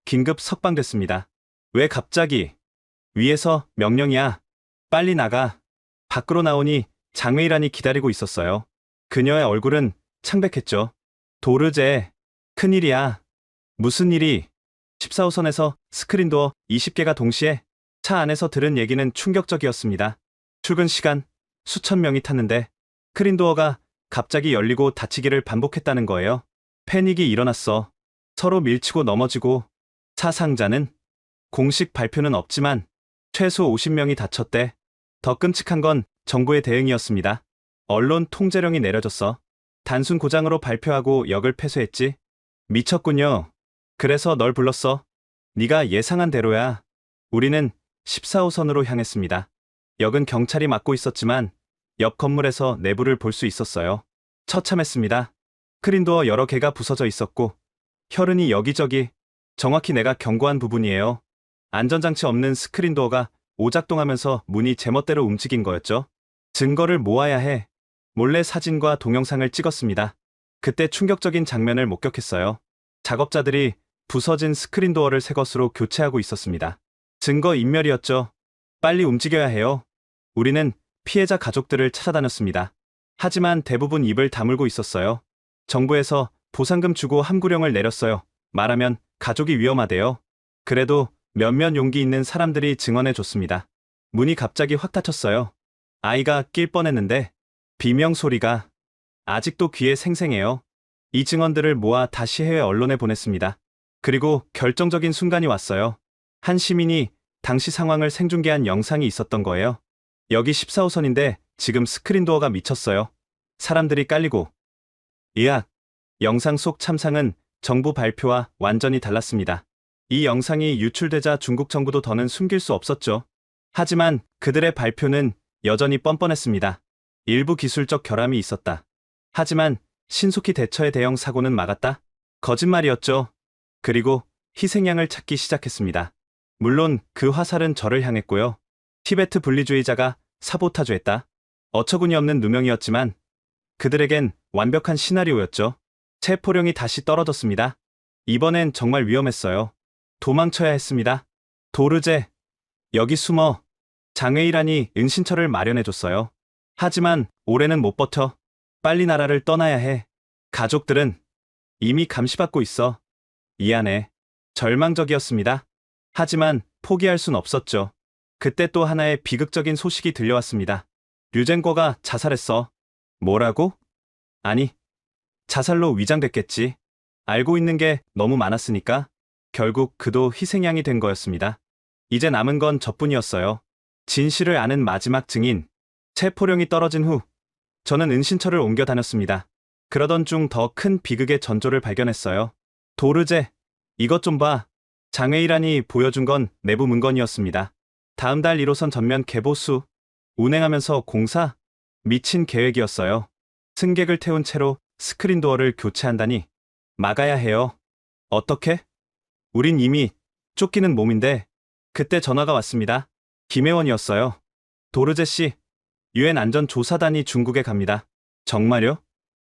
긴급 석방됐습니다. 왜 갑자기? 위에서 명령이야. 빨리 나가. 밖으로 나오니 장웨이란이 기다리고 있었어요. 그녀의 얼굴은 창백했죠. 도르제, 큰일이야. 무슨 일이? 14호선에서 스크린도어 20개가 동시에. 차 안에서 들은 얘기는 충격적이었습니다. 출근 시간 수천 명이 탔는데 스크린도어가 갑자기 열리고 닫히기를 반복했다는 거예요. 패닉이 일어났어. 서로 밀치고 넘어지고. 사상자는? 공식 발표는 없지만 최소 50명이 다쳤대. 더 끔찍한 건 정부의 대응이었습니다. 언론 통제령이 내려졌어. 단순 고장으로 발표하고 역을 폐쇄했지. 미쳤군요. 그래서 널 불렀어. 네가 예상한 대로야. 우리는 14호선으로 향했습니다. 역은 경찰이 막고 있었지만 옆 건물에서 내부를 볼 수 있었어요. 처참했습니다. 스크린도어 여러 개가 부서져 있었고 혈흔이 여기저기. 정확히 내가 경고한 부분이에요. 안전장치 없는 스크린도어가 오작동하면서 문이 제멋대로 움직인 거였죠. 증거를 모아야 해. 몰래 사진과 동영상을 찍었습니다. 그때 충격적인 장면을 목격했어요. 작업자들이 부서진 스크린도어를 새 것으로 교체하고 있었습니다. 증거 인멸이었죠. 빨리 움직여야 해요. 우리는 피해자 가족들을 찾아다녔습니다. 하지만 대부분 입을 다물고 있었어요. 정부에서 보상금 주고 함구령을 내렸어요. 말하면 가족이 위험하대요. 그래도 몇몇 용기 있는 사람들이 증언해줬습니다. 문이 갑자기 확 닫혔어요. 아이가 낄 뻔했는데 비명 소리가 아직도 귀에 생생해요. 이 증언들을 모아 다시 해외 언론에 보냈습니다. 그리고 결정적인 순간이 왔어요. 한 시민이 당시 상황을 생중계한 영상이 있었던 거예요. 여기 14호선인데 지금 스크린도어가 미쳤어요. 사람들이 깔리고. 의학. 영상 속 참상은 정부 발표와 완전히 달랐습니다. 이 영상이 유출되자 중국 정부도 더는 숨길 수 없었죠. 하지만 그들의 발표는 여전히 뻔뻔했습니다. 일부 기술적 결함이 있었다. 하지만 신속히 대처해 대형 사고는 막았다. 거짓말이었죠. 그리고 희생양을 찾기 시작했습니다. 물론 그 화살은 저를 향했고요. 티베트 분리주의자가 사보타주했다. 어처구니 없는 누명이었지만 그들에겐 완벽한 시나리오였죠. 체포령이 다시 떨어졌습니다. 이번엔 정말 위험했어요. 도망쳐야 했습니다. 도르제, 여기 숨어. 장웨이란이 은신처를 마련해줬어요. 하지만 올해는 못 버텨. 빨리 나라를 떠나야 해. 가족들은 이미 감시받고 있어. 미안해. 절망적이었습니다. 하지만 포기할 순 없었죠. 그때 또 하나의 비극적인 소식이 들려왔습니다. 류젠거가 자살했어. 뭐라고? 아니, 자살로 위장됐겠지. 알고 있는 게 너무 많았으니까. 결국 그도 희생양이 된 거였습니다. 이제 남은 건 저뿐이었어요. 진실을 아는 마지막 증인. 체포령이 떨어진 후 저는 은신처를 옮겨 다녔습니다. 그러던 중 더 큰 비극의 전조를 발견했어요. 도르제, 이것 좀 봐. 장웨이란이 보여준 건 내부 문건이었습니다. 다음 달 1호선 전면 개보수. 운행하면서 공사. 미친 계획이었어요. 승객을 태운 채로 스크린도어를 교체한다니. 막아야 해요. 어떻게? 우린 이미 쫓기는 몸인데. 그때 전화가 왔습니다. 김혜원이었어요. 도르제 씨, 유엔 안전조사단이 중국에 갑니다. 정말요?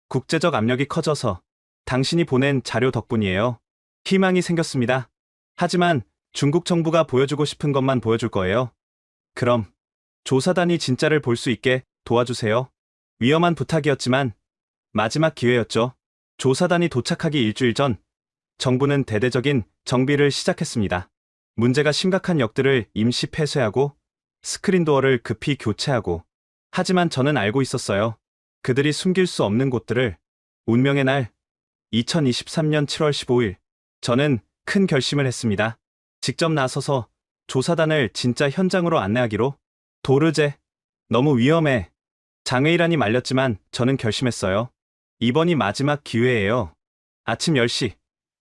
국제적 압력이 커져서 당신이 보낸 자료 덕분이에요. 희망이 생겼습니다. 하지만 중국 정부가 보여주고 싶은 것만 보여줄 거예요. 그럼 조사단이 진짜를 볼 수 있게 도와주세요. 위험한 부탁이었지만 마지막 기회였죠. 조사단이 도착하기 일주일 전 정부는 대대적인 정비를 시작했습니다. 문제가 심각한 역들을 임시 폐쇄하고 스크린도어를 급히 교체하고. 하지만 저는 알고 있었어요. 그들이 숨길 수 없는 곳들을. 운명의 날 2023년 7월 15일 저는 큰 결심을 했습니다. 직접 나서서 조사단을 진짜 현장으로 안내하기로. 도르제, 너무 위험해. 장웨이란이 말렸지만 저는 결심했어요. 이번이 마지막 기회예요. 아침 10시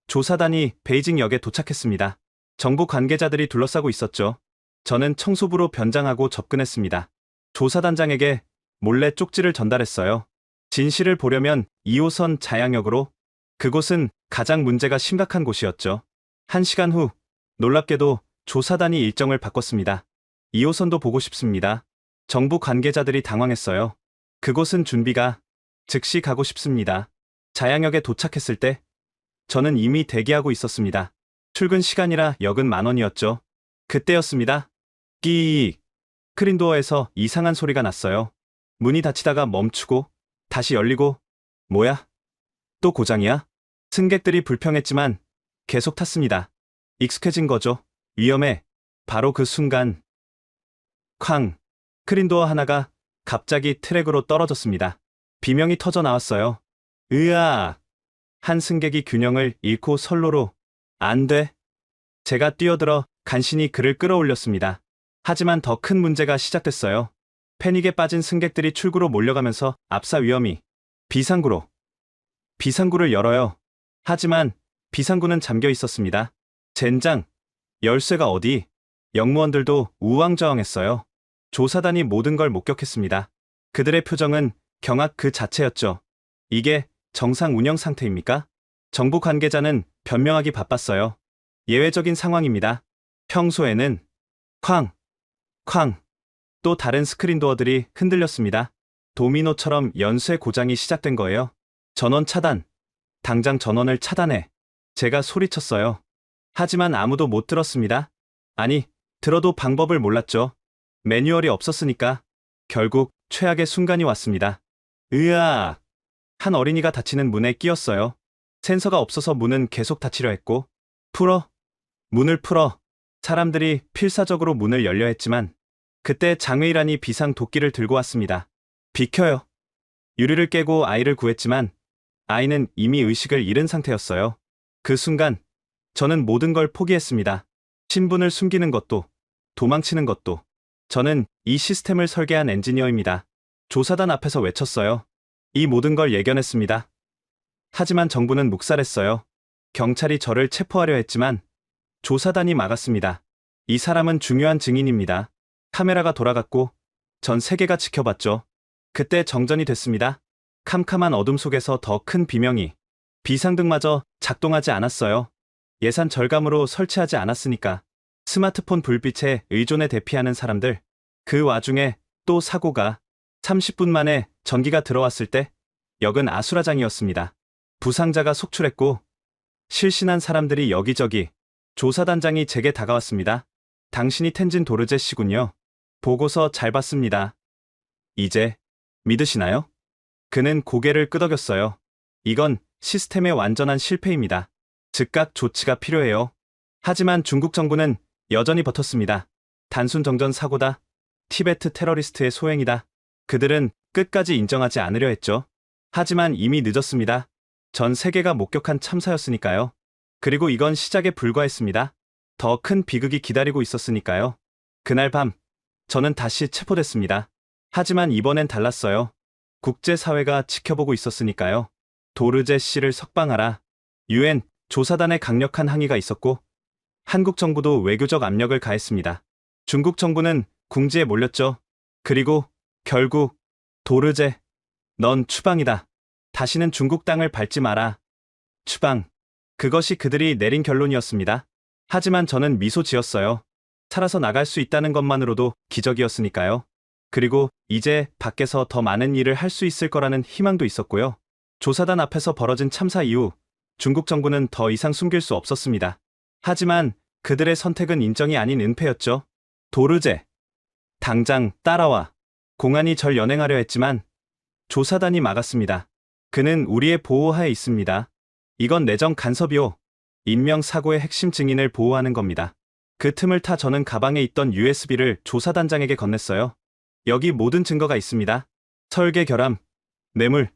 조사단이 베이징역에 도착했습니다. 정부 관계자들이 둘러싸고 있었죠. 저는 청소부로 변장하고 접근했습니다. 조사단장에게 몰래 쪽지를 전달했어요. 진실을 보려면 2호선 자양역으로. 그곳은 가장 문제가 심각한 곳이었죠. 1시간 후 놀랍게도 조사단이 일정을 바꿨습니다. 2호선도 보고 싶습니다. 정부 관계자들이 당황했어요. 그곳은 준비가 즉시 가고 싶습니다. 자양역에 도착했을 때 저는 이미 대기하고 있었습니다. 출근 시간이라 역은 10,000원이었죠. 그때였습니다. 끼익. 스크린도어에서 이상한 소리가 났어요. 문이 닫히다가 멈추고 다시 열리고. 뭐야? 또 고장이야? 승객들이 불평했지만 계속 탔습니다. 익숙해진 거죠. 위험해. 바로 그 순간 쾅. 스크린도어 하나가 갑자기 트랙으로 떨어졌습니다. 비명이 터져 나왔어요. 으아. 한 승객이 균형을 잃고 선로로. 안 돼. 제가 뛰어들어 간신히 그를 끌어올렸습니다. 하지만 더 큰 문제가 시작됐어요. 패닉에 빠진 승객들이 출구로 몰려가면서 압사 위험이. 비상구로. 비상구를 열어요. 하지만 비상구는 잠겨 있었습니다. 젠장. 열쇠가 어디? 역무원들도 우왕좌왕했어요. 조사단이 모든 걸 목격했습니다. 그들의 표정은 경악 그 자체였죠. 이게 정상 운영 상태입니까? 정부 관계자는 변명하기 바빴어요. 예외적인 상황입니다. 평소에는 쾅, 쾅. 또 다른 스크린도어들이 흔들렸습니다. 도미노처럼 연쇄 고장이 시작된 거예요. 전원 차단. 당장 전원을 차단해. 제가 소리쳤어요. 하지만 아무도 못 들었습니다. 아니, 들어도 방법을 몰랐죠. 매뉴얼이 없었으니까. 결국 최악의 순간이 왔습니다. 으아! 한 어린이가 닫히는 문에 끼었어요. 센서가 없어서 문은 계속 닫히려 했고. 풀어! 문을 풀어! 사람들이 필사적으로 문을 열려 했지만 그때 장외일환이 비상 도끼를 들고 왔습니다. 비켜요. 유리를 깨고 아이를 구했지만 아이는 이미 의식을 잃은 상태였어요. 그 순간 저는 모든 걸 포기했습니다. 신분을 숨기는 것도, 도망치는 것도. 저는 이 시스템을 설계한 엔지니어입니다. 조사단 앞에서 외쳤어요. 이 모든 걸 예견했습니다. 하지만 정부는 묵살했어요. 경찰이 저를 체포하려 했지만 조사단이 막았습니다. 이 사람은 중요한 증인입니다. 카메라가 돌아갔고 전 세계가 지켜봤죠. 그때 정전이 됐습니다. 캄캄한 어둠 속에서 더 큰 비명이. 비상등마저 작동하지 않았어요. 예산 절감으로 설치하지 않았으니까. 스마트폰 불빛에 의존해 대피하는 사람들. 그 와중에 또 사고가. 30분 만에 전기가 들어왔을 때 역은 아수라장이었습니다. 부상자가 속출했고 실신한 사람들이 여기저기. 조사단장이 제게 다가왔습니다. 당신이 텐진 도르제 씨군요. 보고서 잘 봤습니다. 이제 믿으시나요? 그는 고개를 끄덕였어요. 이건 시스템의 완전한 실패입니다. 즉각 조치가 필요해요. 하지만 중국 정부는 여전히 버텼습니다. 단순 정전 사고다. 티베트 테러리스트의 소행이다. 그들은 끝까지 인정하지 않으려 했죠. 하지만 이미 늦었습니다. 전 세계가 목격한 참사였으니까요. 그리고 이건 시작에 불과했습니다. 더 큰 비극이 기다리고 있었으니까요. 그날 밤, 저는 다시 체포됐습니다. 하지만 이번엔 달랐어요. 국제사회가 지켜보고 있었으니까요. 도르제 씨를 석방하라. UN 조사단의 강력한 항의가 있었고 한국 정부도 외교적 압력을 가했습니다. 중국 정부는 궁지에 몰렸죠. 그리고 결국 도르제, 넌 추방이다. 다시는 중국 땅을 밟지 마라. 추방. 그것이 그들이 내린 결론이었습니다. 하지만 저는 미소 지었어요. 살아서 나갈 수 있다는 것만으로도 기적이었으니까요. 그리고 이제 밖에서 더 많은 일을 할 수 있을 거라는 희망도 있었고요. 조사단 앞에서 벌어진 참사 이후 중국 정부는 더 이상 숨길 수 없었습니다. 하지만 그들의 선택은 인정이 아닌 은폐였죠. 도르제, 당장 따라와. 공안이 절 연행하려 했지만 조사단이 막았습니다. 그는 우리의 보호하에 있습니다. 이건 내정 간섭이요. 인명사고의 핵심 증인을 보호하는 겁니다. 그 틈을 타 저는 가방에 있던 USB를 조사단장에게 건넸어요. 여기 모든 증거가 있습니다. 설계 결함, 뇌물,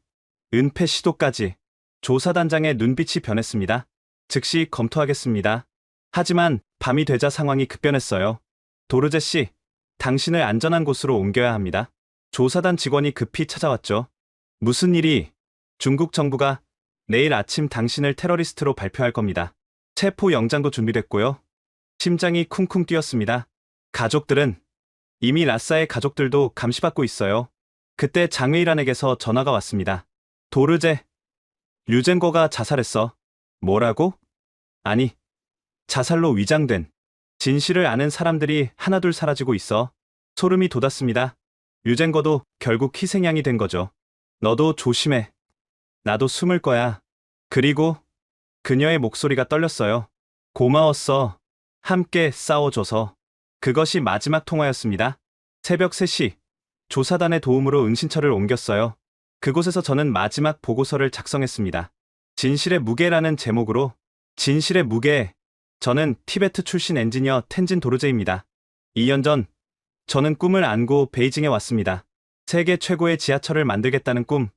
은폐 시도까지. 조사단장의 눈빛이 변했습니다. 즉시 검토하겠습니다. 하지만 밤이 되자 상황이 급변했어요. 도르제 씨, 당신을 안전한 곳으로 옮겨야 합니다. 조사단 직원이 급히 찾아왔죠. 무슨 일이? 중국 정부가 내일 아침 당신을 테러리스트로 발표할 겁니다. 체포 영장도 준비됐고요. 심장이 쿵쿵 뛰었습니다. 가족들은 이미 라싸의 가족들도 감시받고 있어요. 그때 장웨이란에게서 전화가 왔습니다. 도르제, 류젠거가 자살했어. 뭐라고? 아니, 자살로 위장된. 진실을 아는 사람들이 하나둘 사라지고 있어. 소름이 돋았습니다. 류젠거도 결국 희생양이 된 거죠. 너도 조심해. 나도 숨을 거야. 그리고 그녀의 목소리가 떨렸어요. 고마웠어. 함께 싸워줘서. 그것이 마지막 통화였습니다. 새벽 3시, 조사단의 도움으로 은신처를 옮겼어요. 그곳에서 저는 마지막 보고서를 작성했습니다. 진실의 무게라는 제목으로. 진실의 무게. 저는 티베트 출신 엔지니어 텐진 도르제입니다. 2년 전 저는 꿈을 안고 베이징에 왔습니다. 세계 최고의 지하철을 만들겠다는 꿈.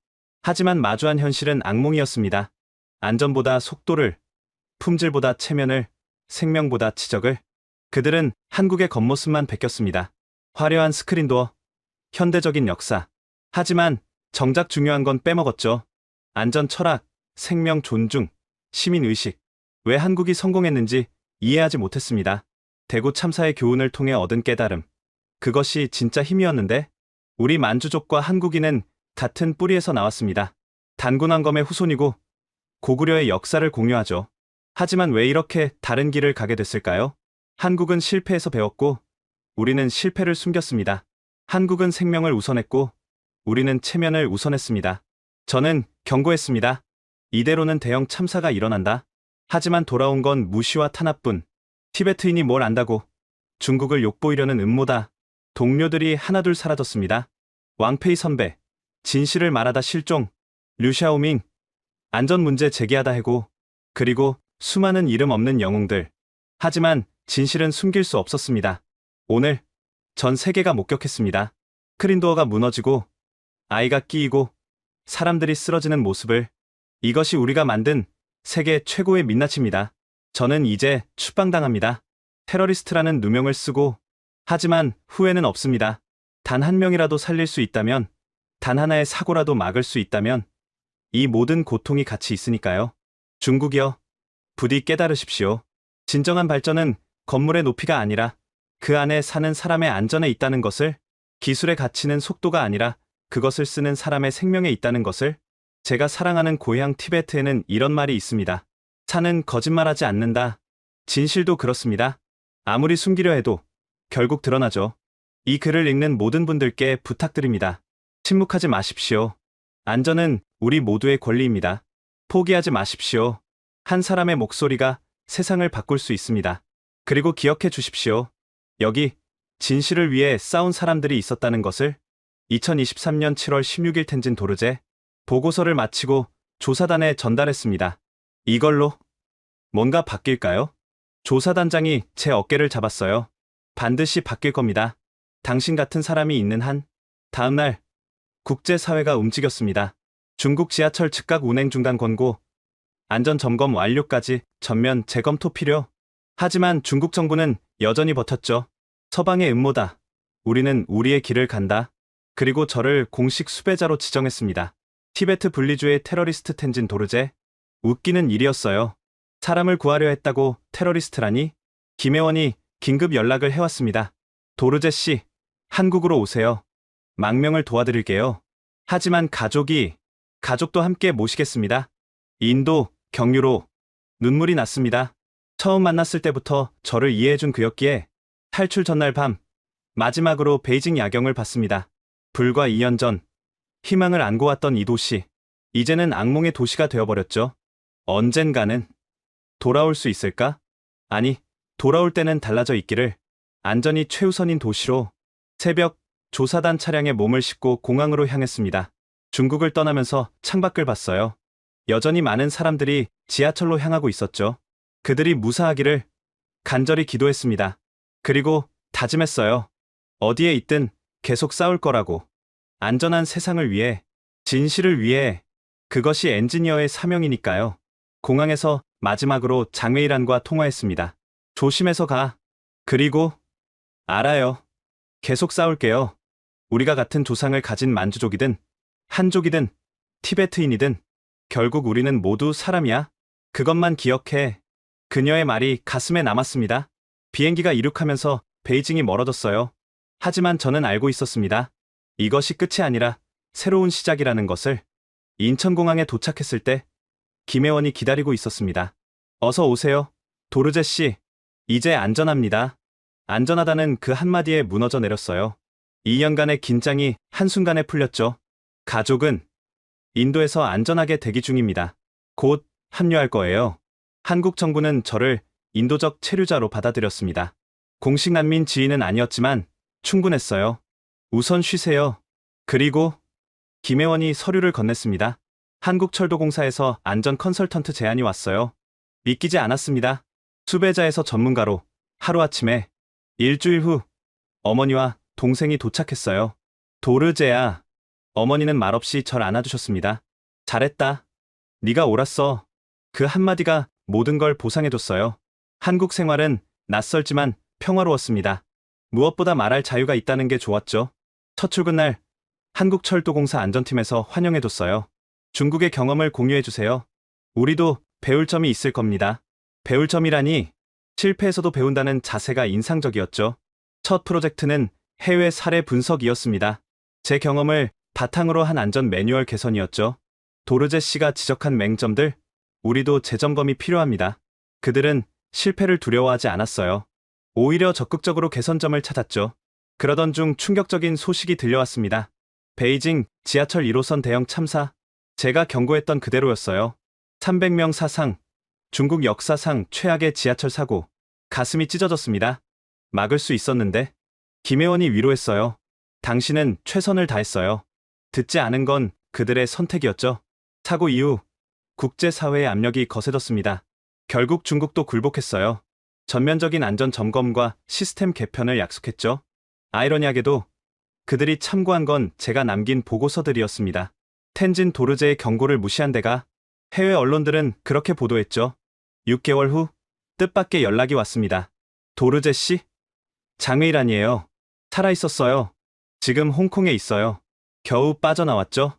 하지만 마주한 현실은 악몽이었습니다. 안전보다 속도를, 품질보다 체면을, 생명보다 지적을. 그들은 한국의 겉모습만 베꼈습니다. 화려한 스크린도어, 현대적인 역사. 하지만 정작 중요한 건 빼먹었죠. 안전 철학, 생명 존중, 시민의식. 왜 한국이 성공했는지 이해하지 못했습니다. 대구 참사의 교훈을 통해 얻은 깨달음. 그것이 진짜 힘이었는데, 우리 만주족과 한국인은 같은 뿌리에서 나왔습니다. 단군왕검의 후손이고 고구려의 역사를 공유하죠. 하지만 왜 이렇게 다른 길을 가게 됐을까요? 한국은 실패에서 배웠고 우리는 실패를 숨겼습니다. 한국은 생명을 우선했고 우리는 체면을 우선했습니다. 저는 경고했습니다. 이대로는 대형 참사가 일어난다. 하지만 돌아온 건 무시와 탄압뿐. 티베트인이 뭘 안다고. 중국을 욕보이려는 음모다. 동료들이 하나둘 사라졌습니다. 왕페이 선배, 진실을 말하다 실종. 류샤오밍, 안전 문제 제기하다 해고. 그리고 수많은 이름 없는 영웅들. 하지만 진실은 숨길 수 없었습니다. 오늘 전 세계가 목격했습니다. 크린도어가 무너지고 아이가 끼이고 사람들이 쓰러지는 모습을. 이것이 우리가 만든 세계 최고의 민낯입니다. 저는 이제 추방당합니다. 테러리스트라는 누명을 쓰고. 하지만 후회는 없습니다. 단 한 명이라도 살릴 수 있다면, 단 하나의 사고라도 막을 수 있다면 이 모든 고통이 같이 있으니까요. 중국이여, 부디 깨달으십시오. 진정한 발전은 건물의 높이가 아니라 그 안에 사는 사람의 안전에 있다는 것을, 기술의 가치는 속도가 아니라 그것을 쓰는 사람의 생명에 있다는 것을. 제가 사랑하는 고향 티베트에는 이런 말이 있습니다. 산은 거짓말하지 않는다. 진실도 그렇습니다. 아무리 숨기려 해도 결국 드러나죠. 이 글을 읽는 모든 분들께 부탁드립니다. 침묵하지 마십시오. 안전은 우리 모두의 권리입니다. 포기하지 마십시오. 한 사람의 목소리가 세상을 바꿀 수 있습니다. 그리고 기억해 주십시오. 여기 진실을 위해 싸운 사람들이 있었다는 것을. 2023년 7월 16일 텐진 도르제. 보고서를 마치고 조사단에 전달했습니다. 이걸로 뭔가 바뀔까요? 조사단장이 제 어깨를 잡았어요. 반드시 바뀔 겁니다. 당신 같은 사람이 있는 한. 다음날 국제사회가 움직였습니다. 중국 지하철 즉각 운행 중단 권고, 안전점검 완료까지 전면 재검토 필요. 하지만 중국 정부는 여전히 버텼죠. 서방의 음모다. 우리는 우리의 길을 간다. 그리고 저를 공식 수배자로 지정했습니다. 티베트 분리주의 테러리스트 텐진 도르제. 웃기는 일이었어요. 사람을 구하려 했다고 테러리스트라니? 김혜원이 긴급 연락을 해왔습니다. 도르제 씨, 한국으로 오세요. 망명을 도와드릴게요. 하지만 가족도 함께 모시겠습니다. 인도, 경유로. 눈물이 났습니다. 처음 만났을 때부터 저를 이해해준 그였기에. 탈출 전날 밤, 마지막으로 베이징 야경을 봤습니다. 불과 2년 전, 희망을 안고 왔던 이 도시. 이제는 악몽의 도시가 되어버렸죠. 언젠가는 돌아올 수 있을까? 아니, 돌아올 때는 달라져 있기를. 안전이 최우선인 도시로. 새벽, 조사단 차량에 몸을 싣고 공항으로 향했습니다. 중국을 떠나면서 창밖을 봤어요. 여전히 많은 사람들이 지하철로 향하고 있었죠. 그들이 무사하기를 간절히 기도했습니다. 그리고 다짐했어요. 어디에 있든 계속 싸울 거라고. 안전한 세상을 위해, 진실을 위해. 그것이 엔지니어의 사명이니까요. 공항에서 마지막으로 장웨이란과 통화했습니다. 조심해서 가. 그리고 알아요. 계속 싸울게요. 우리가 같은 조상을 가진 만주족이든 한족이든 티베트인이든 결국 우리는 모두 사람이야. 그것만 기억해. 그녀의 말이 가슴에 남았습니다. 비행기가 이륙하면서 베이징이 멀어졌어요. 하지만 저는 알고 있었습니다. 이것이 끝이 아니라 새로운 시작이라는 것을. 인천공항에 도착했을 때 김혜원이 기다리고 있었습니다. 어서 오세요. 도르제 씨. 이제 안전합니다. 안전하다는 그 한마디에 무너져 내렸어요. 2년간의 긴장이 한순간에 풀렸죠. 가족은 인도에서 안전하게 대기 중입니다. 곧 합류할 거예요. 한국 정부는 저를 인도적 체류자로 받아들였습니다. 공식 난민 지위는 아니었지만 충분했어요. 우선 쉬세요. 그리고 김혜원이 서류를 건넸습니다. 한국철도공사에서 안전 컨설턴트 제안이 왔어요. 믿기지 않았습니다. 수배자에서 전문가로 하루아침에. 일주일 후 어머니와 동생이 도착했어요. 도르제야. 어머니는 말없이 절 안아주셨습니다. 잘했다. 네가 옳았어. 그 한마디가 모든 걸 보상해줬어요. 한국 생활은 낯설지만 평화로웠습니다. 무엇보다 말할 자유가 있다는 게 좋았죠. 첫 출근 날 한국철도공사 안전팀에서 환영해줬어요. 중국의 경험을 공유해주세요. 우리도 배울 점이 있을 겁니다. 배울 점이라니, 실패에서도 배운다는 자세가 인상적이었죠. 첫 프로젝트는 해외 사례 분석이었습니다. 제 경험을 바탕으로 한 안전 매뉴얼 개선이었죠. 도르제 씨가 지적한 맹점들, 우리도 재점검이 필요합니다. 그들은 실패를 두려워하지 않았어요. 오히려 적극적으로 개선점을 찾았죠. 그러던 중 충격적인 소식이 들려왔습니다. 베이징 지하철 1호선 대형 참사. 제가 경고했던 그대로였어요. 300명 사상, 중국 역사상 최악의 지하철 사고. 가슴이 찢어졌습니다. 막을 수 있었는데. 김혜원이 위로했어요. 당신은 최선을 다했어요. 듣지 않은 건 그들의 선택이었죠. 사고 이후 국제사회의 압력이 거세졌습니다. 결국 중국도 굴복했어요. 전면적인 안전 점검과 시스템 개편을 약속했죠. 아이러니하게도 그들이 참고한 건 제가 남긴 보고서들이었습니다. 텐진 도르제의 경고를 무시한 데가. 해외 언론들은 그렇게 보도했죠. 6개월 후 뜻밖의 연락이 왔습니다. 도르제 씨? 장외일아니에요. 살아있었어요. 지금 홍콩에 있어요. 겨우 빠져나왔죠.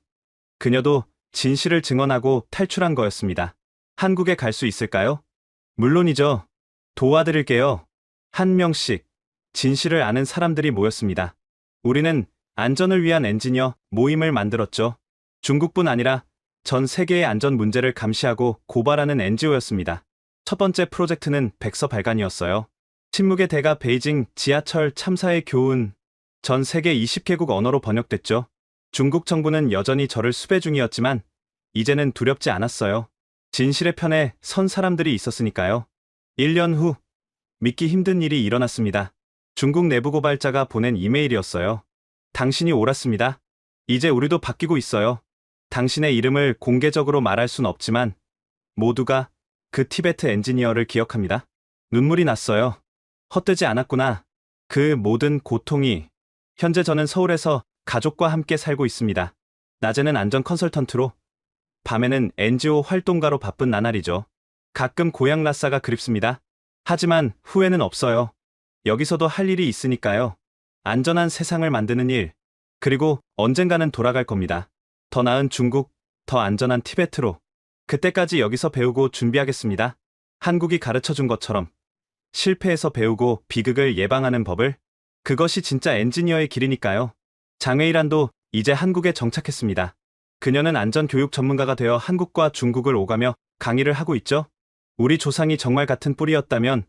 그녀도 진실을 증언하고 탈출한 거였습니다. 한국에 갈 수 있을까요? 물론이죠. 도와드릴게요. 한 명씩 진실을 아는 사람들이 모였습니다. 우리는 안전을 위한 엔지니어 모임을 만들었죠. 중국뿐 아니라 전 세계의 안전 문제를 감시하고 고발하는 NGO였습니다. 첫 번째 프로젝트는 백서 발간이었어요. 침묵의 대가 베이징 지하철 참사의 교훈. 전 세계 20개국 언어로 번역됐죠. 중국 정부는 여전히 저를 수배 중이었지만 이제는 두렵지 않았어요. 진실의 편에 선 사람들이 있었으니까요. 1년 후 믿기 힘든 일이 일어났습니다. 중국 내부 고발자가 보낸 이메일이었어요. 당신이 옳았습니다. 이제 우리도 바뀌고 있어요. 당신의 이름을 공개적으로 말할 순 없지만 모두가 그 티베트 엔지니어를 기억합니다. 눈물이 났어요. 헛되지 않았구나. 그 모든 고통이. 현재 저는 서울에서 가족과 함께 살고 있습니다. 낮에는 안전 컨설턴트로, 밤에는 NGO 활동가로 바쁜 나날이죠. 가끔 고향 라싸가 그립습니다. 하지만 후회는 없어요. 여기서도 할 일이 있으니까요. 안전한 세상을 만드는 일. 그리고 언젠가는 돌아갈 겁니다. 더 나은 중국, 더 안전한 티베트로. 그때까지 여기서 배우고 준비하겠습니다. 한국이 가르쳐준 것처럼 실패에서 배우고 비극을 예방하는 법을. 그것이 진짜 엔지니어의 길이니까요. 장외일안도 이제 한국에 정착했습니다. 그녀는 안전교육 전문가가 되어 한국과 중국을 오가며 강의를 하고 있죠. 우리 조상이 정말 같은 뿌리였다면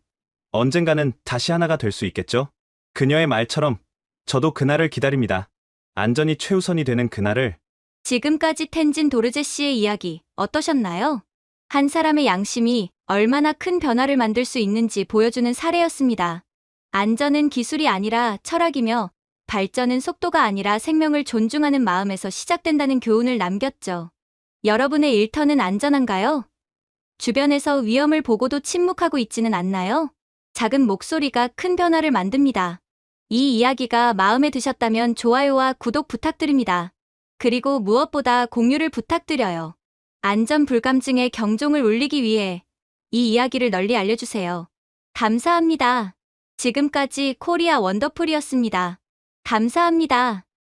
언젠가는 다시 하나가 될 수 있겠죠. 그녀의 말처럼 저도 그날을 기다립니다. 안전이 최우선이 되는 그날을. 지금까지 텐진 도르제 씨의 이야기 어떠셨나요? 한 사람의 양심이 얼마나 큰 변화를 만들 수 있는지 보여주는 사례였습니다. 안전은 기술이 아니라 철학이며 발전은 속도가 아니라 생명을 존중하는 마음에서 시작된다는 교훈을 남겼죠. 여러분의 일터는 안전한가요? 주변에서 위험을 보고도 침묵하고 있지는 않나요? 작은 목소리가 큰 변화를 만듭니다. 이 이야기가 마음에 드셨다면 좋아요와 구독 부탁드립니다. 그리고 무엇보다 공유를 부탁드려요. 안전 불감증의 경종을 울리기 위해 이 이야기를 널리 알려주세요. 감사합니다. 지금까지 코리아 원더풀이었습니다. 감사합니다.